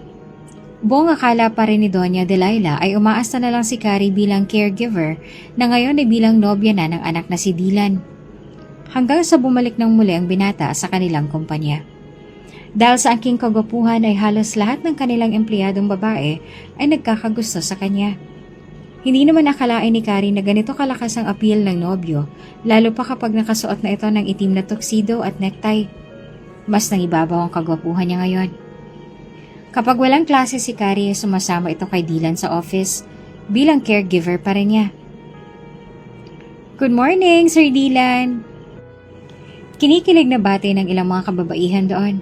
Buong akala pa rin ni Doña Delilah ay umaasta na lang si Carrie bilang caregiver na ngayon ay bilang nobya na ng anak na si Dylan. Hanggang sa bumalik ng muli ang binata sa kanilang kumpanya. Dahil sa angking kagwapuhan ay halos lahat ng kanilang empleyadong babae ay nagkakagusto sa kanya. Hindi naman akalain ni Carrie na ganito kalakas ang appeal ng nobyo, lalo pa kapag nakasuot na ito ng itim na tuxedo at necktie. Mas nangibabaw ang kagwapuhan niya ngayon. Kapag walang klase si Carrie, sumasama ito kay Dylan sa office bilang caregiver pa rin niya. Good morning, Sir Dylan! Kinikilig na bati ng ilang mga kababaihan doon.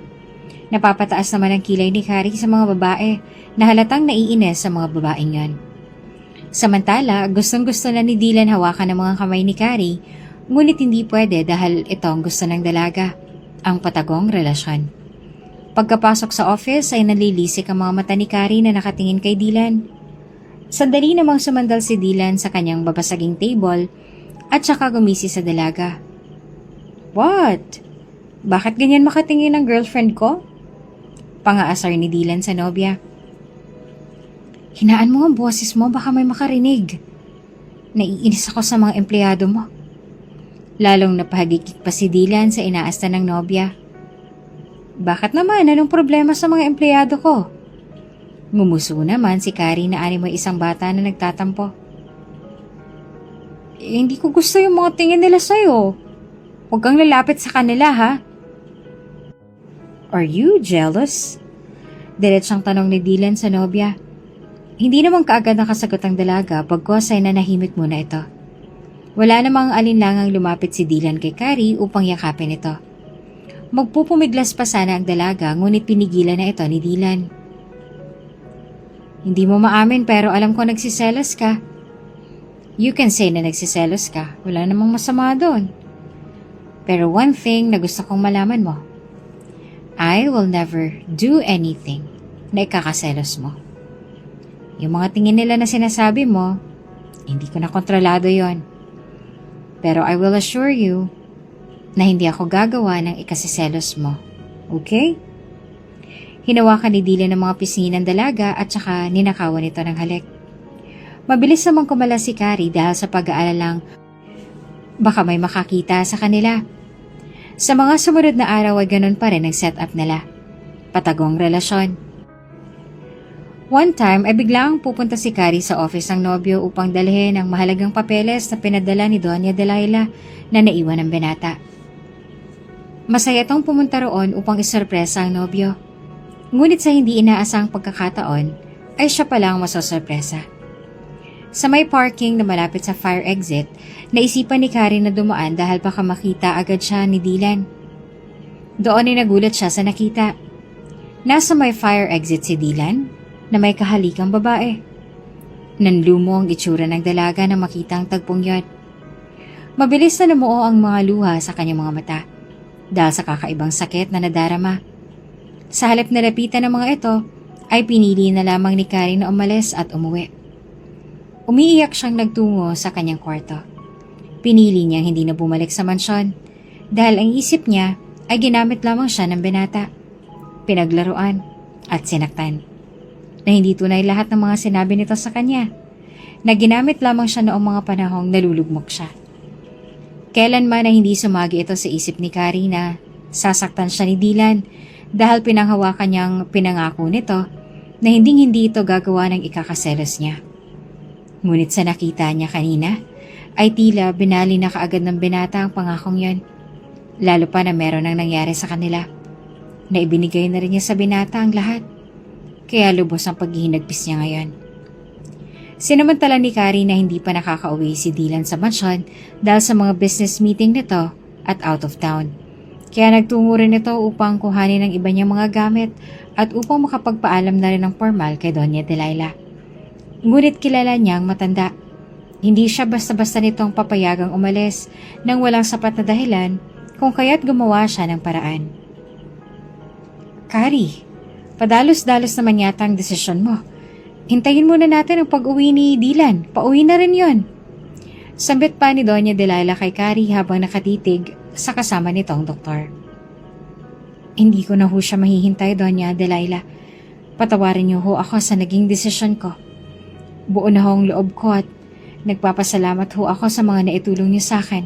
Napapataas naman ang kilay ni Carrie sa mga babae na halatang naiinis sa mga babaeng yon. Samantala, gustong-gusto na ni Dylan hawakan ang mga kamay ni Carrie, ngunit hindi pwede dahil ito ang gusto ng dalaga, ang patagong relasyon. Pagkapasok sa office ay nalilisik ang mga mata ni Carrie na nakatingin kay Dylan. Sandali namang sumandal si Dylan sa kanyang babasaging table at saka gumisi sa dalaga. What? Bakit ganyan makatingin ang girlfriend ko? Pangaasar ni Dylan sa nobya. Hinaan mo ang boses mo, baka may makarinig. Naiinis ako sa mga empleyado mo. Lalong napahagikik pa si Dylan sa inaasta ng nobya. Bakit naman? Anong problema sa mga empleyado ko? Ngumuso naman si Carrie na animoy isang bata na nagtatampo. Hindi ko gusto yung mga tingin nila sa'yo. Huwag kang lalapit sa kanila, ha? Are you jealous? Diretsang tanong ni Dylan sa nobya. Hindi naman kaagad nakasagot ang dalaga pagkos ay nanahimik muna ito. Wala namang alinlangang lumapit si Dylan kay Carrie upang yakapin ito. Magpupumiglas pa sana ang dalaga ngunit pinigilan na ito ni Dylan. Hindi mo maamin pero alam ko nagsiselos ka. You can say na nagsiselos ka. Wala namang masama doon. Pero one thing na gusto kong malaman mo. I will never do anything na ikakaselos mo. Yung mga tingin nila na sinasabi mo, hindi ko na kontrolado yon. Pero I will assure you na hindi ako gagawa ng ikasiselos mo. Okay? Hinawakan ni Dylan ng mga pisngi ng dalaga at saka ninakawan ito ng halik. Mabilis namang kumala si Carrie dahil sa pag-aalalang baka may makakita sa kanila. Sa mga sumunod na araw ay ganun pa rin ang setup nila. Patagong relasyon. One time ay biglang pupunta si Carrie sa office ng nobyo upang dalhin ang mahalagang papeles na pinadala ni Doña Delilah na naiwan ng binata. Masaya itong pumunta roon upang isorpresa ang nobyo. Ngunit sa hindi inaasang pagkakataon ay siya palang masosorpresa. Sa may parking na malapit sa fire exit, naisipan ni Carrie na dumaan dahil baka makita agad siya ni Dylan. Doon ay nagulat siya sa nakita. Nasa may fire exit si Dylan na may kahalikang babae. Nanlumo ang itsura ng dalaga na makita ang tagpong yon. Mabilis na namuo ang mga luha sa kanyang mga mata dahil sa kakaibang sakit na nadarama. Sa halip na lapitan ng mga ito, ay pinili na lamang ni Carrie na umalis at umuwi. Umiiyak siyang nagtungo sa kanyang kwarto. Pinili niyang hindi na bumalik sa mansyon dahil ang isip niya ay ginamit lamang siya ng binata, pinaglaruan at sinaktan. Na hindi tunay lahat ng mga sinabi nito sa kanya, na ginamit lamang siya noong mga panahong nalulugmok siya. Kailanman ay hindi sumagi ito sa isip ni Carrie na sasaktan siya ni Dylan dahil pinanghawakan niyang pinangako nito na hindi ito gagawa ng ikakaselos niya. Ngunit sa nakita niya kanina, ay tila binali na kaagad ng binata ang pangakong yon. Lalo pa na meron ang nangyari sa kanila. Na ibinigay na rin niya sa binata ang lahat. Kaya lubos ang paghihinagpis niya ngayon. Sinamantala ni Carrie na hindi pa nakakauwi si Dylan sa mansyon dahil sa mga business meeting nito at out of town. Kaya nagtungo rin ito upang kuhanin ang iba niyang mga gamit at upang makapagpaalam na rin ng formal kay Doña Delilah. Ngunit kilala niyang matanda. Hindi siya basta-basta nitong papayagang umalis nang walang sapat na dahilan kung kaya't gumawa siya ng paraan. Carrie, padalos-dalos naman yata ang desisyon mo. Hintayin muna natin ang pag-uwi ni Dylan. Pauwi na rin yon. Sambit pa ni Doña Delilah kay Carrie habang nakatitig sa kasama nitong doktor. Hindi ko na ho siya mahihintay, Doña Delilah. Patawarin niyo ho ako sa naging desisyon ko. Buo na ho ang loob ko at nagpapasalamat ho ako sa mga naitulong niyo sa akin.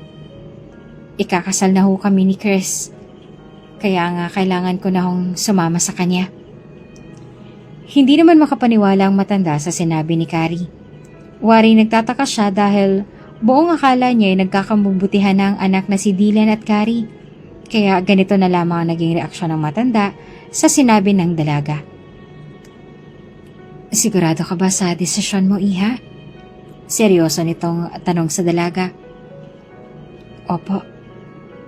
Ikakasal na ho kami ni Chris. Kaya nga kailangan ko na hong sumama sa kanya. Hindi naman makapaniwala ang matanda sa sinabi ni Carrie. Wari nagtataka siya dahil buong akala niya ay nagkakamubutihan na ang anak na si Dylan at Carrie. Kaya ganito na lamang ang naging reaksyon ng matanda sa sinabi ng dalaga. Sigurado ka ba sa desisyon mo, Iha? Seryoso nitong tanong sa dalaga. Opo,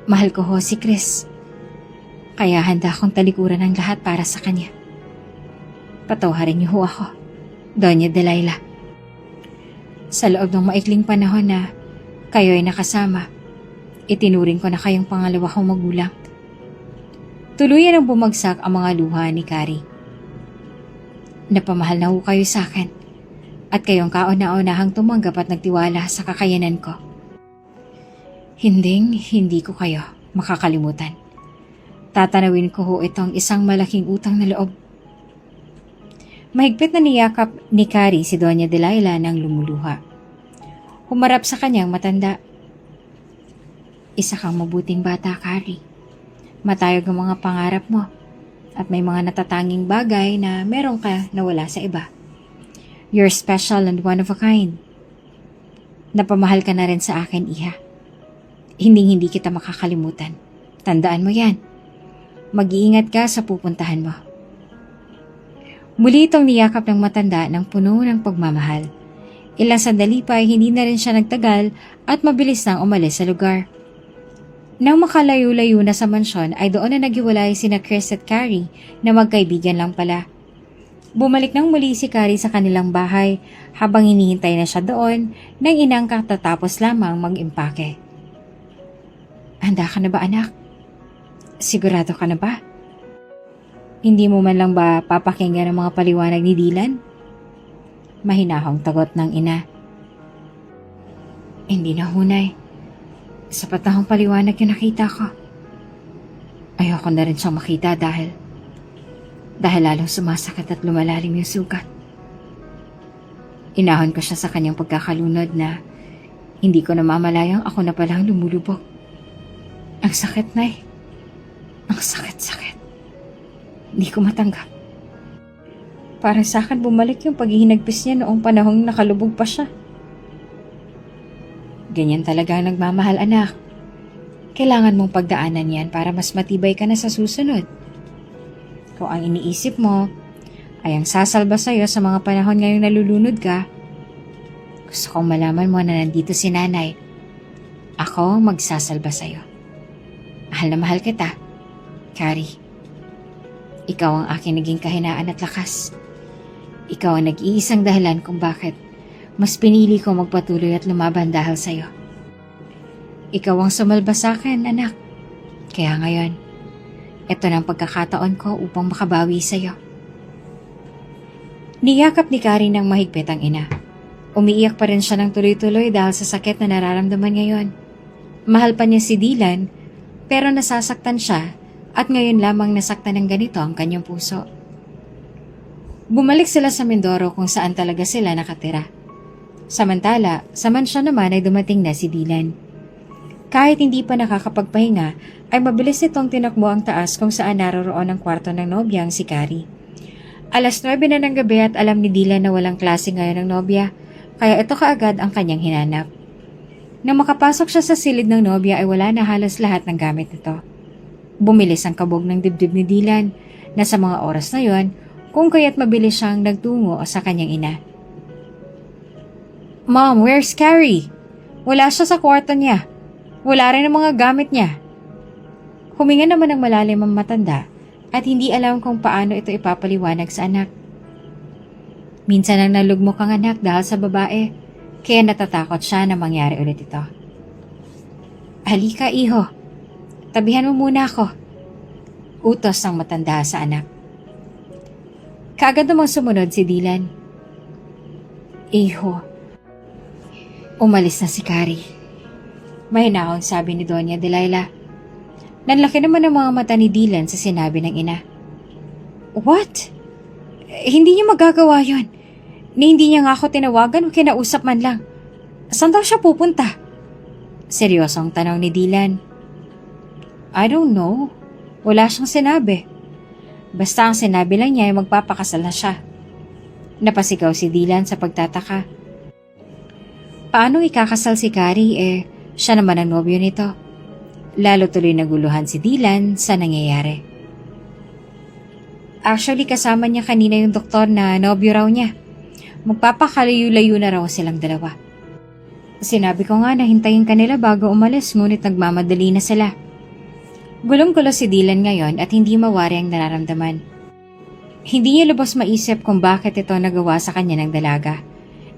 mahal ko ho si Chris. Kaya handa akong talikuran ang lahat para sa kanya. Patawarin niyo ho ako, Doña Delilah. Sa loob ng maikling panahon na kayo ay nakasama, itinuring ko na kayong pangalawa kong magulang. Tuluyan ang bumagsak ang mga luha ni Carrie. Napamahal na ho kayo sa akin at kayong kauna-unahang tumanggap at nagtiwala sa kakayanan ko. Hindi ko kayo makakalimutan. Tatanawin ko ho itong isang malaking utang na loob. Mahigpit na niyakap ni Carrie si Doña Delilah nang lumuluha. Humarap sa kanyang matanda. Isa kang mabuting bata, Carrie. Matayog ang mga pangarap mo at may mga natatanging bagay na meron ka na wala sa iba. You're special and one of a kind. Napamahal ka na rin sa akin, Iha. Hindi kita makakalimutan. Tandaan mo yan. Mag-iingat ka sa pupuntahan mo. Muli itong niyakap ng matanda ng puno ng pagmamahal. Ilang sandali pa ay hindi na rin siya nagtagal at mabilis nang umalis sa lugar. Nang makalayo-layo na sa mansyon ay doon na naghiwalay sina Chris at Carrie na magkaibigan lang pala. Bumalik nang muli si Carrie sa kanilang bahay habang hinihintay na siya doon nang inang katatapos lamang mag-impake. Handa ka na ba, anak? Sigurado ka na ba? Hindi mo man lang ba papakinggan ang mga paliwanag ni Dylan? Mahinahong tagot ng ina. Hindi na, Hunay. Sapat na akong paliwanag yung nakita ko. Ayoko na rin siyang makita dahil lalong sumasakit at lumalalim yung sugat. Inahon ko siya sa kanyang pagkakalunod na hindi ko namamalayang ako na palang lumulubog. Ang sakit, Nay. Ang sakit-sakit. Hindi ko matanggap. Para sa akin bumalik yung paghihinagpis niya noong panahong nakalubog pa siya. Ganyan talaga ang nagmamahal, anak. Kailangan mong pagdaanan yan para mas matibay ka na sa susunod. Kung ang iniisip mo ay ang sasalba sa'yo sa mga panahon ngayong nalulunod ka, gusto kong malaman mo na nandito si nanay. Ako magsasalba sa'yo. Mahal na mahal kita, Carrie. Ikaw ang aking naging kahinaan at lakas. Ikaw ang nag-iisang dahilan kung bakit mas pinili ko magpatuloy at lumaban dahil sa'yo. Ikaw ang sumalba sa akin, anak. Kaya ngayon, ito na ang pagkakataon ko upang makabawi sa'yo. Niyakap ni Carrie ng mahigpit ang ina. Umiiyak pa rin siya ng tuloy-tuloy dahil sa sakit na nararamdaman ngayon. Mahal pa niya si Dylan, pero nasasaktan siya at ngayon lamang nasaktan ng ganito ang kanyang puso. Bumalik sila sa Mindoro kung saan talaga sila nakatira. Samantala, sa mansyon naman ay dumating na si Dylan. Kahit hindi pa nakakapagpahinga, ay mabilis itong tinakbo ang taas kung saan naroroon ang kwarto ng nobyang si Carrie. 9:00 na ng gabi at alam ni Dylan na walang klase ngayon ng nobya, kaya ito kaagad ang kanyang hinanap. Nang makapasok siya sa silid ng nobya ay wala na halos lahat ng gamit nito. Bumilis ang kabog ng dibdib ni Dylan na sa mga oras na yon, kung kaya't mabilis siyang nagtungo sa kanyang ina. Mom, where's Carrie? Wala siya sa kwarto niya. Wala rin ang mga gamit niya. Huminga naman ng malalim ang matanda at hindi alam kung paano ito ipapaliwanag sa anak. Minsan ang nalugmok ang anak dahil sa babae, kaya natatakot siya na mangyari ulit ito. Halika, iho. Tabihan mo muna ako. Utos ng matanda sa anak. Kaagad namang sumunod si Dylan. Iho, Umalis na si Carrie. Mahinahong sabi ni Doña Delilah. Nanlaki naman ang mga mata ni Dylan sa sinabi ng ina. What? Hindi niya magagawa yon. Hindi niya nga ako tinawagan o kinausap man lang. Saan daw siya pupunta? Seryosong tanong ni Dylan. I don't know. Wala siyang sinabi. Basta ang sinabi lang niya ay magpapakasal na siya. Napasigaw si Dylan sa pagtataka. Paano ikakasal si Carrie siya naman ang nobyo nito? Lalo tuloy naguluhan si Dylan sa nangyayari. Actually, kasama niya kanina yung doktor na nobyo raw niya. Magpapakalayo-layo na raw silang dalawa. Sinabi ko nga na hintayin kanila bago umalis, ngunit nagmamadali na sila. Gulong-gulo si Dylan ngayon at hindi mawari ang nararamdaman. Hindi niya lubos maisip kung bakit ito nagawa sa kanya ng dalaga,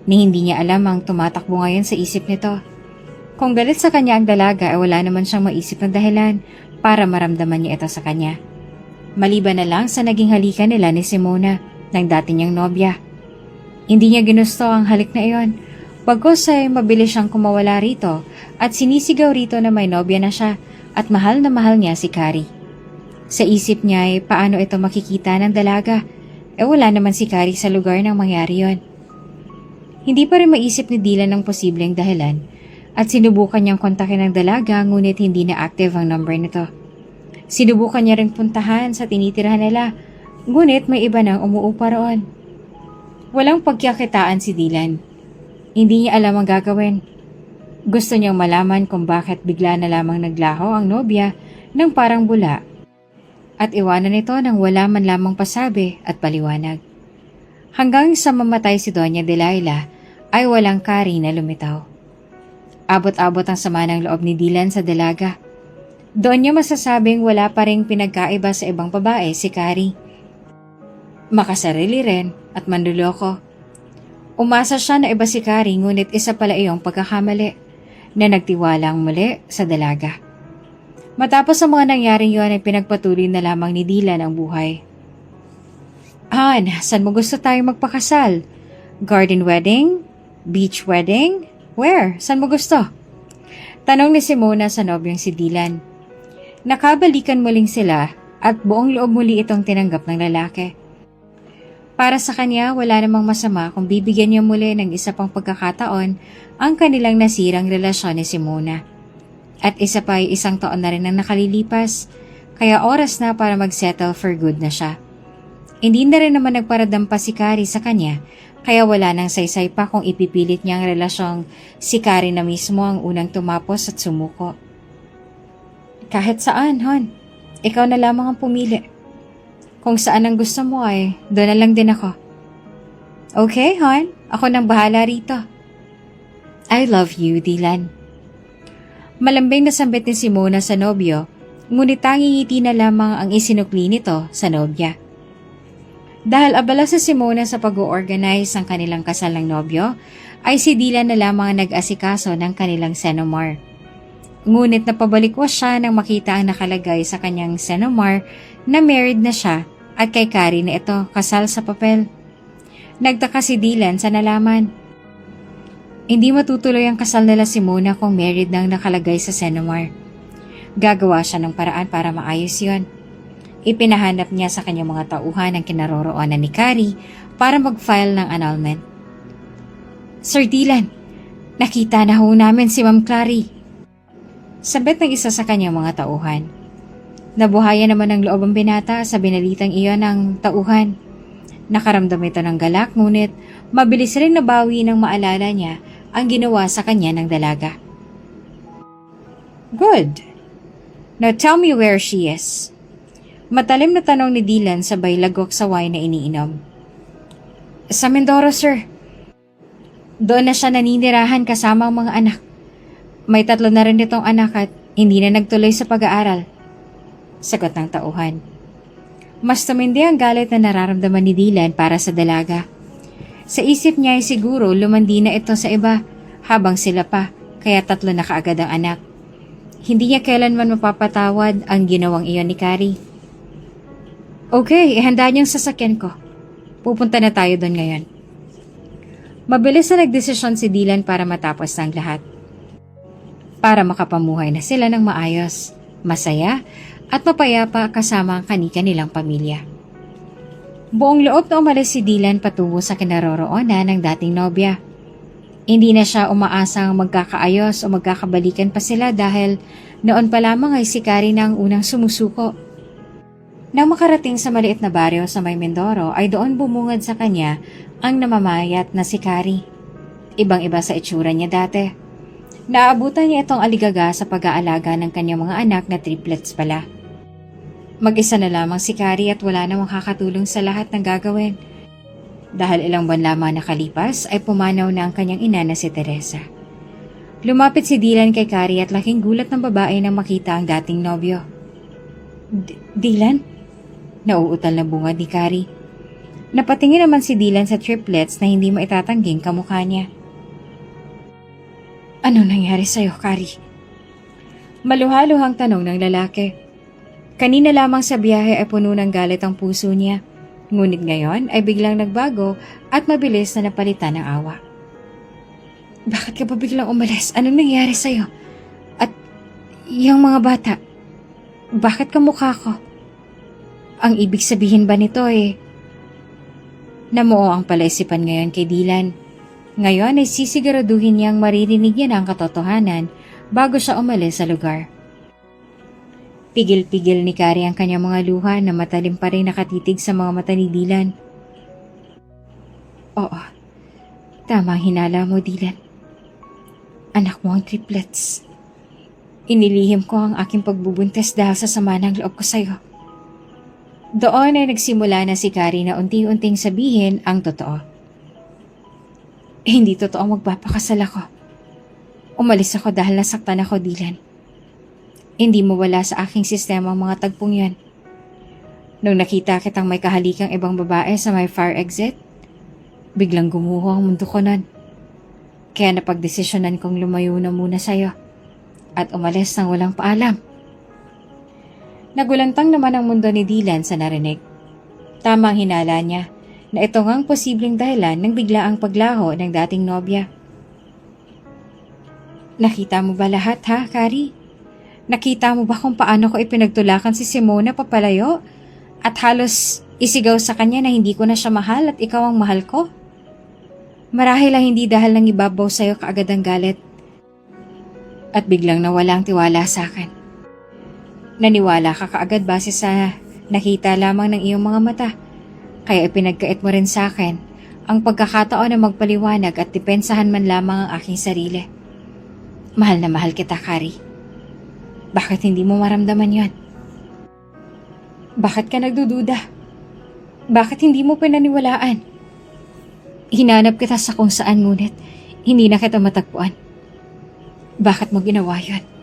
ni hindi niya alam ang tumatakbo ngayon sa isip nito. Kung galit sa kanya ang dalaga ay wala naman siyang maisip na dahilan para maramdaman niya ito sa kanya. Maliban na lang sa naging halikan nila ni Simona ng dati niyang nobya. Hindi niya ginusto ang halik na iyon, bagkus ay mabilis siyang kumawala rito at sinisigaw rito na may nobya na siya at mahal na mahal niya si Carrie. Sa isip niya ay paano ito makikita ng dalaga, wala naman si Carrie sa lugar nang mangyari yon. Hindi pa rin maisip ni Dylan ang posibleng dahilan at sinubukan niyang kontakin ng dalaga ngunit hindi na active ang number nito. Sinubukan niya ring puntahan sa tinitirahan nila ngunit may iba nang umuupa roon. Walang pagkakitaan si Dylan. Hindi niya alam ang gagawin. Gusto niyang malaman kung bakit bigla na lamang naglaho ang nobya ng parang bula at iwanan ito nang wala man lamang pasabi at paliwanag. Hanggang sa mamatay si Doña Delilah ay walang Carrie na lumitaw. Abot-abot ang sama ng loob ni Dylan sa dalaga. Doon niya masasabing wala pa ring pinagkaiba sa ibang babae si Carrie. Makasarili rin at manluloko. Umasa siya na iba si Carrie ngunit isa pala iyong pagkakamali na nagtiwalang muli sa dalaga. Matapos ang mga nangyaring yun ay pinagpatuloy na lamang ni Dylan ang buhay. Han, saan mo gusto tayong magpakasal? Garden wedding? Beach wedding? Where? Saan mo gusto? Tanong ni Simona sa nobyong si Dylan. Nakabalikan muling sila at buong loob muli itong tinanggap ng lalaki. Para sa kanya, wala namang masama kung bibigyan niya muli ng isa pang pagkakataon ang kanilang nasirang relasyon ni Simona. At isa pa ay 1 taon na rin ang nakalilipas, kaya oras na para mag-settle for good na siya. Hindi na rin naman nagparadam pa si Carrie sa kanya, kaya wala nang saysay pa kung ipipilit niya ang relasyong si Carrie na mismo ang unang tumapos at sumuko. Kahit saan, Hon. Ikaw na lamang ang pumili. Kung saan ang gusto mo ay doon na lang din ako. Okay, Hon. Ako nang bahala rito. I love you, Dylan. Malambing na sambit ni Simona sa nobyo, ngunit tanging ngiti na lamang ang isinukli nito sa nobya. Dahil abala sa Simona sa pag-organize ng kanilang kasal ng nobyo, ay si Dylan na lamang ang nag-asikaso ng kanilang senomar. Ngunit napabalikwas siya nang makita ang nakalagay sa kanyang senomar na married na siya at kay Carrie na ito kasal sa papel. Nagtaka si Dylan sa nalaman. Hindi matutuloy ang kasal nila Simona kung married nang nakalagay sa senomar. Gagawa siya ng paraan para maayos yon. Ipinahanap niya sa kanyang mga tauhan ang kinaroroonan ni Carrie para mag-file ng annulment. Sir Dylan, nakita na ho namin si Ma'am Clary. Sabit ng isa sa kanyang mga tauhan. Nabuhayan naman ng loob ang binata sa binalitang iyon ng tauhan. Nakaramdam ito ng galak ngunit mabilis rin nabawi nang maalala niya ang ginawa sa kanya ng dalaga. Good. Now tell me where she is. Matalim na tanong ni Dylan sabay lagok sa wine na iniinom. Sa Mindoro, sir. Doon na siya naninirahan kasama ang mga anak. May 3 na rin itong anak at hindi na nagtuloy sa pag-aaral. Sagot ng tauhan. Mas tumindi ang galit na nararamdaman ni Dylan para sa dalaga. Sa isip niya ay siguro lumandi na ito sa iba habang sila pa, kaya 3 na kaagad ang anak. Hindi niya kailanman mapapatawad ang ginawang iyon ni Carrie. Okay, ihanda niyang sasakyan ko. Pupunta na tayo doon ngayon. Mabilis na nagdesisyon si Dylan para matapos ang lahat. Para makapamuhay na sila ng maayos, masaya, at mapayapa kasama ang kanika nilang pamilya. Buong loob na umalis si Dylan patungo sa kinaroroonan ng dating nobya. Hindi na siya umaasang magkakaayos o magkakabalikan pa sila dahil noon pa lamang ay si Carrie na ang unang sumusuko. Nang makarating sa maliit na baryo sa May Mindoro ay doon bumungad sa kanya ang namamayat na si Carrie. Ibang-iba sa itsura niya dati. Naabutan niya itong aligaga sa pag-aalaga ng kanyang mga anak na triplets pala. Mag-isa na lamang si Carrie at wala namang kakatulong sa lahat ng gagawin. Dahil ilang buwan lamang nakalipas ay pumanaw na ang kanyang ina na si Teresa. Lumapit si Dylan kay Carrie at laking gulat ng babae nang makita ang dating nobyo. Dylan? Nauutal na bungad ni Carrie. Napatingin naman si Dylan sa triplets na hindi maitatangging kamukha niya. Ano nangyari sa'yo, Carrie? Maluhaluhang tanong ng lalaki. Kanina lamang sa biyahe ay puno ng galit ang puso niya. Ngunit ngayon ay biglang nagbago at mabilis na napalitan ng awa. Bakit ka ba biglang umalis? Anong nangyari sa'yo? At yung mga bata, bakit kamukha ko? Ang ibig sabihin ba nito namuo ang palaisipan ngayon kay Dylan. Ngayon ay sisiguraduhin niyang maririnig niya ang katotohanan bago siya umalis sa lugar. Pigil-pigil ni Carrie ang kanyang mga luha na matalim pa rin nakatitig sa mga mata ni Dylan. Oo, tama ang hinala mo, Dylan. Anak mo ang triplets. Inilihim ko ang aking pagbubuntis dahil sa sama ng loob ko sa'yo. Doon ay nagsimula na si Carrie na unti-unting sabihin ang totoo. Hindi totoo magpapakasal ako. Umalis ako dahil nasaktan ako, Dylan. Hindi mawala sa aking sistema ang mga tagpong yan. Nung nakita kitang may kahalikang ibang babae sa may fire exit, biglang gumuho ang mundo ko nun. Kaya napagdesisyonan kong lumayo na muna sa'yo at umalis nang walang paalam. Nagulantang naman ang mundo ni Dylan sa narinig. Tamang hinala niya na ito ngang posibleng dahilan ng biglaang paglaho ng dating nobya. Nakita mo ba lahat, ha, Carrie? Nakita mo ba kung paano ko ipinagtulakan si Simona papalayo at halos isigaw sa kanya na hindi ko na siya mahal at ikaw ang mahal ko? Marahil ay hindi dahil nang ibabaw sa'yo kaagad ang galit at biglang nawala ang tiwala sa akin. Naniwala ka kaagad base sa nakita lamang ng iyong mga mata, kaya ipinagkait mo rin sa akin ang pagkakataon na magpaliwanag at depensahan man lamang ang aking sarili. Mahal na mahal kita, Carrie. Bakit hindi mo maramdaman yon? Bakit ka nagdududa? Bakit hindi mo pinaniwalaan? Hinanap kita sa kung saan ngunit hindi na kita matagpuan. Bakit mo ginawa yon?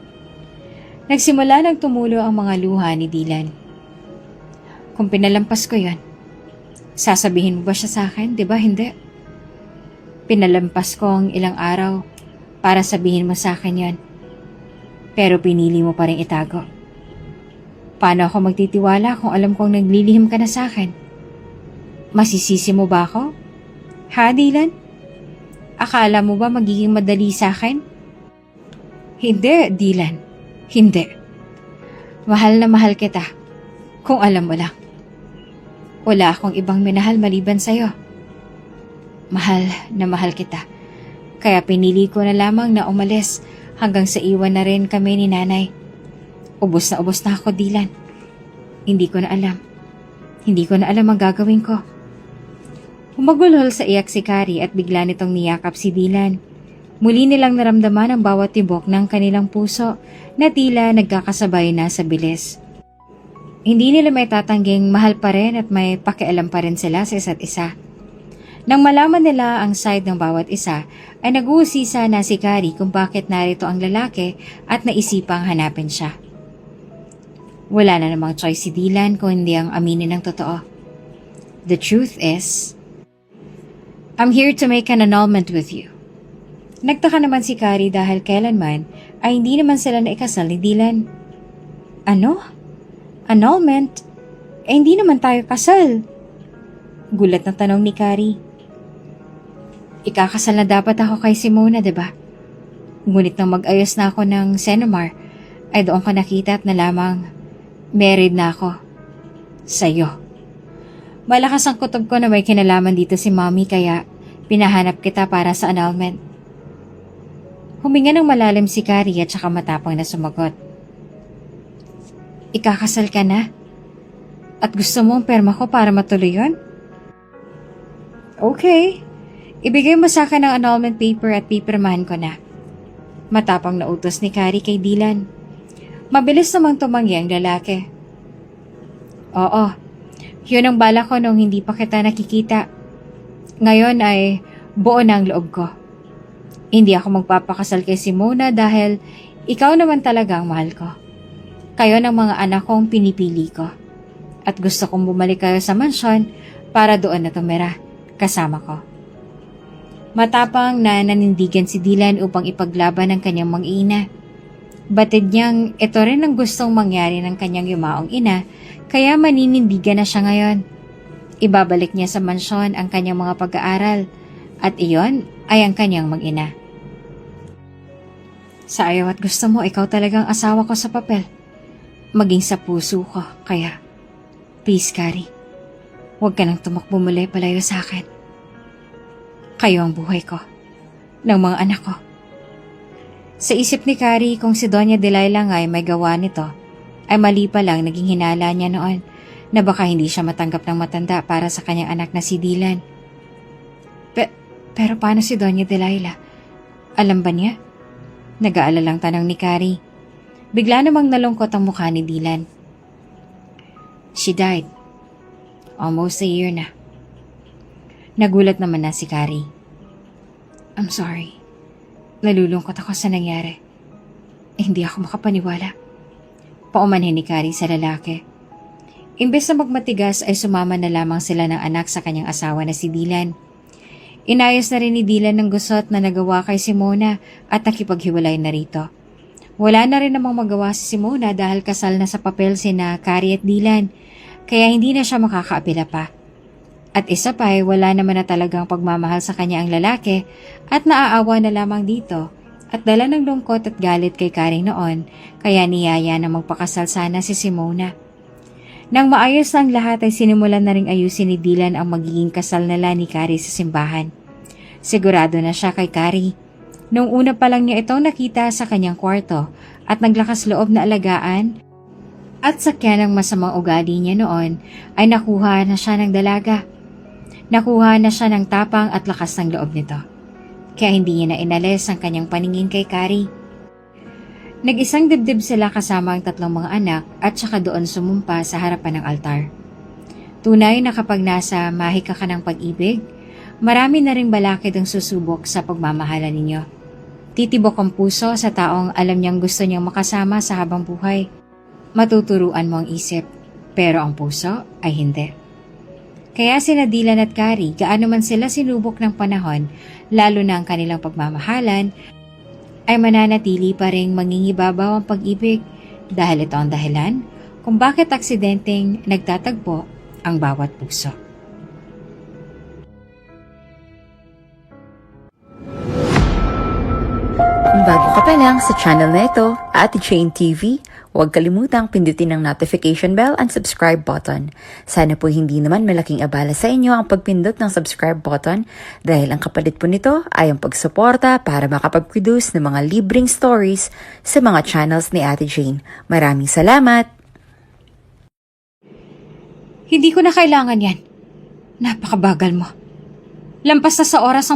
Nagsimula nang tumulo ang mga luha ni Dylan. Kung pinalampas ko yon, sasabihin mo ba siya sa akin? Diba hindi? Pinalampas ko ang ilang araw para sabihin mo sa akin yon. Pero pinili mo pa rin itago. Paano ako magtitiwala kung alam kong naglilihim ka na sa akin? Masisisi mo ba ako? Ha, Dylan? Akala mo ba magiging madali sa akin? Hindi, Dylan. Hindi. Mahal na mahal kita. Kung alam mo lang. Wala akong ibang minahal maliban sa'yo. Mahal na mahal kita. Kaya pinili ko na lamang na umalis hanggang sa iwan na rin kami ni nanay. Ubos na ako, Dylan. Hindi ko na alam. Hindi ko na alam ang gagawin ko. Humagulhol sa iyak si Carrie at bigla nitong niyakap si Dylan. Muli nilang naramdaman ang bawat tibok ng kanilang puso na tila nagkakasabay na sa bilis. Hindi nila may tatangging mahal pa rin at may pakialam pa rin sila sa isa't isa. Nang malaman nila ang side ng bawat isa, ay nag-uusisa na si Carrie kung bakit narito ang lalaki at naisipang hanapin siya. Wala na namang choice si Dylan kung hindi ang aminin ng totoo. The truth is, I'm here to make an annulment with you. Nagtaka naman si Carrie dahil kailanman ay hindi naman sila naikasal ni Dylan. Ano? Annulment? Hindi naman tayo kasal. Gulat na tanong ni Carrie. Ikakasal na dapat ako kay Simona, diba? Ngunit nang mag-ayos na ako ng Senomar, ay doon ko nakita at nalamang married na ako. Sa'yo. Malakas ang kutob ko na may kinalaman dito si Mommy kaya pinahanap kita para sa annulment. Huminga ng malalim si Carrie at saka matapang na sumagot. Ikakasal ka na? At gusto mo ang perma ko para matuloy yun? Okay. Ibigay mo sa akin ang annulment paper at pipirmahan ko na. Matapang na utos ni Carrie kay Dylan. Mabilis namang tumanggi ang lalaki. Oo, yun ang bala ko nung hindi pa kita nakikita. Ngayon ay buo na ang loob ko. Hindi ako magpapakasal kay Simona dahil ikaw naman talaga ang mahal ko. Kayo ng mga anak kong pinipili ko. At gusto kong bumalik kayo sa mansyon para doon na tumira, kasama ko. Matapang na nanindigan si Dylan upang ipaglaban ang kanyang mag-ina. Batid niyang ito rin ang gustong mangyari ng kanyang yumaong ina, kaya maninindigan na siya ngayon. Ibabalik niya sa mansyon ang kanyang mga pag-aaral, at iyon ay ang kanyang mag-ina. Sa ayaw at gusto mo, ikaw talagang asawa ko sa papel. Maging sa puso ko, kaya please, Carrie, huwag ka nang tumakbo muli palayo sa akin. Kayo ang buhay ko, ng mga anak ko. Sa isip ni Carrie kung si Doña Delilah nga ay may gawa nito, ay mali pa lang naging hinala niya noon na baka hindi siya matanggap ng matanda para sa kanyang anak na si Dylan. Pero paano si Doña Delilah? Alam ba niya? Nag-aalalang tanong ni Carrie. Bigla namang nalungkot ang mukha ni Dylan. She died. Almost a year na. Nagulat naman na si Carrie. I'm sorry. Nalulungkot ako sa nangyari. Hindi ako makapaniwala. Paumanhin ni Carrie sa lalaki. Imbes na magmatigas ay sumama na lamang sila ng anak sa kanyang asawa na si Dylan. Inayos na rin ni Dylan ng gusot na nagawa kay Simona at nakipaghiwalay na rito. Wala na rin namang magawa si Simona dahil kasal na sa papel sina Carrie at Dylan, kaya hindi na siya makakaapila pa. At isa pa ay wala naman na talagang pagmamahal sa kanya ang lalaki at naaawa na lamang dito at dala ng lungkot at galit kay Carrie noon kaya niyaya na magpakasal sana si Simona. Nang maayos na ang lahat ay sinimulan na ring ayusin ni Dylan ang magiging kasal nila ni Carrie sa simbahan. Sigurado na siya kay Carrie. Nung una pa lang niya itong nakita sa kanyang kwarto at naglakas loob na alagaan at sakyan ng masamang ugali niya noon ay nakuha na siya ng dalaga. Nakuha na siya ng tapang at lakas ng loob nito. Kaya hindi niya na inalis ang kanyang paningin kay Carrie. Nag-isang dibdib sila kasama ang tatlong mga anak at saka doon sumumpa sa harapan ng altar. Tunay na kapag nasa mahika ka ng pag-ibig, marami na ring balakid ang susubok sa pagmamahalan ninyo. Titibok ang puso sa taong alam niyang gusto niyang makasama sa habang buhay. Matuturuan mo ang isip, pero ang puso ay hindi. Kaya sina Dylan at Carrie, gaano man sila sinubok ng panahon, lalo na ang kanilang pagmamahalan, ay mananatili pa ring mangingibabaw ang pag-ibig dahil ito ang dahilan kung bakit aksidenteng nagtatagpo ang bawat puso. Kung bago ka pa lang sa channel na ito, Ate Jane TV, huwag kalimutang pindutin ang notification bell and subscribe button. Sana po hindi naman malaking abala sa inyo ang pagpindot ng subscribe button dahil ang kapalit po nito ay ang pagsuporta para makapag-produce ng mga libreng stories sa mga channels ni Ate Jane. Maraming salamat! Hindi ko na kailangan yan. Napakabagal mo. Lampas na sa oras ang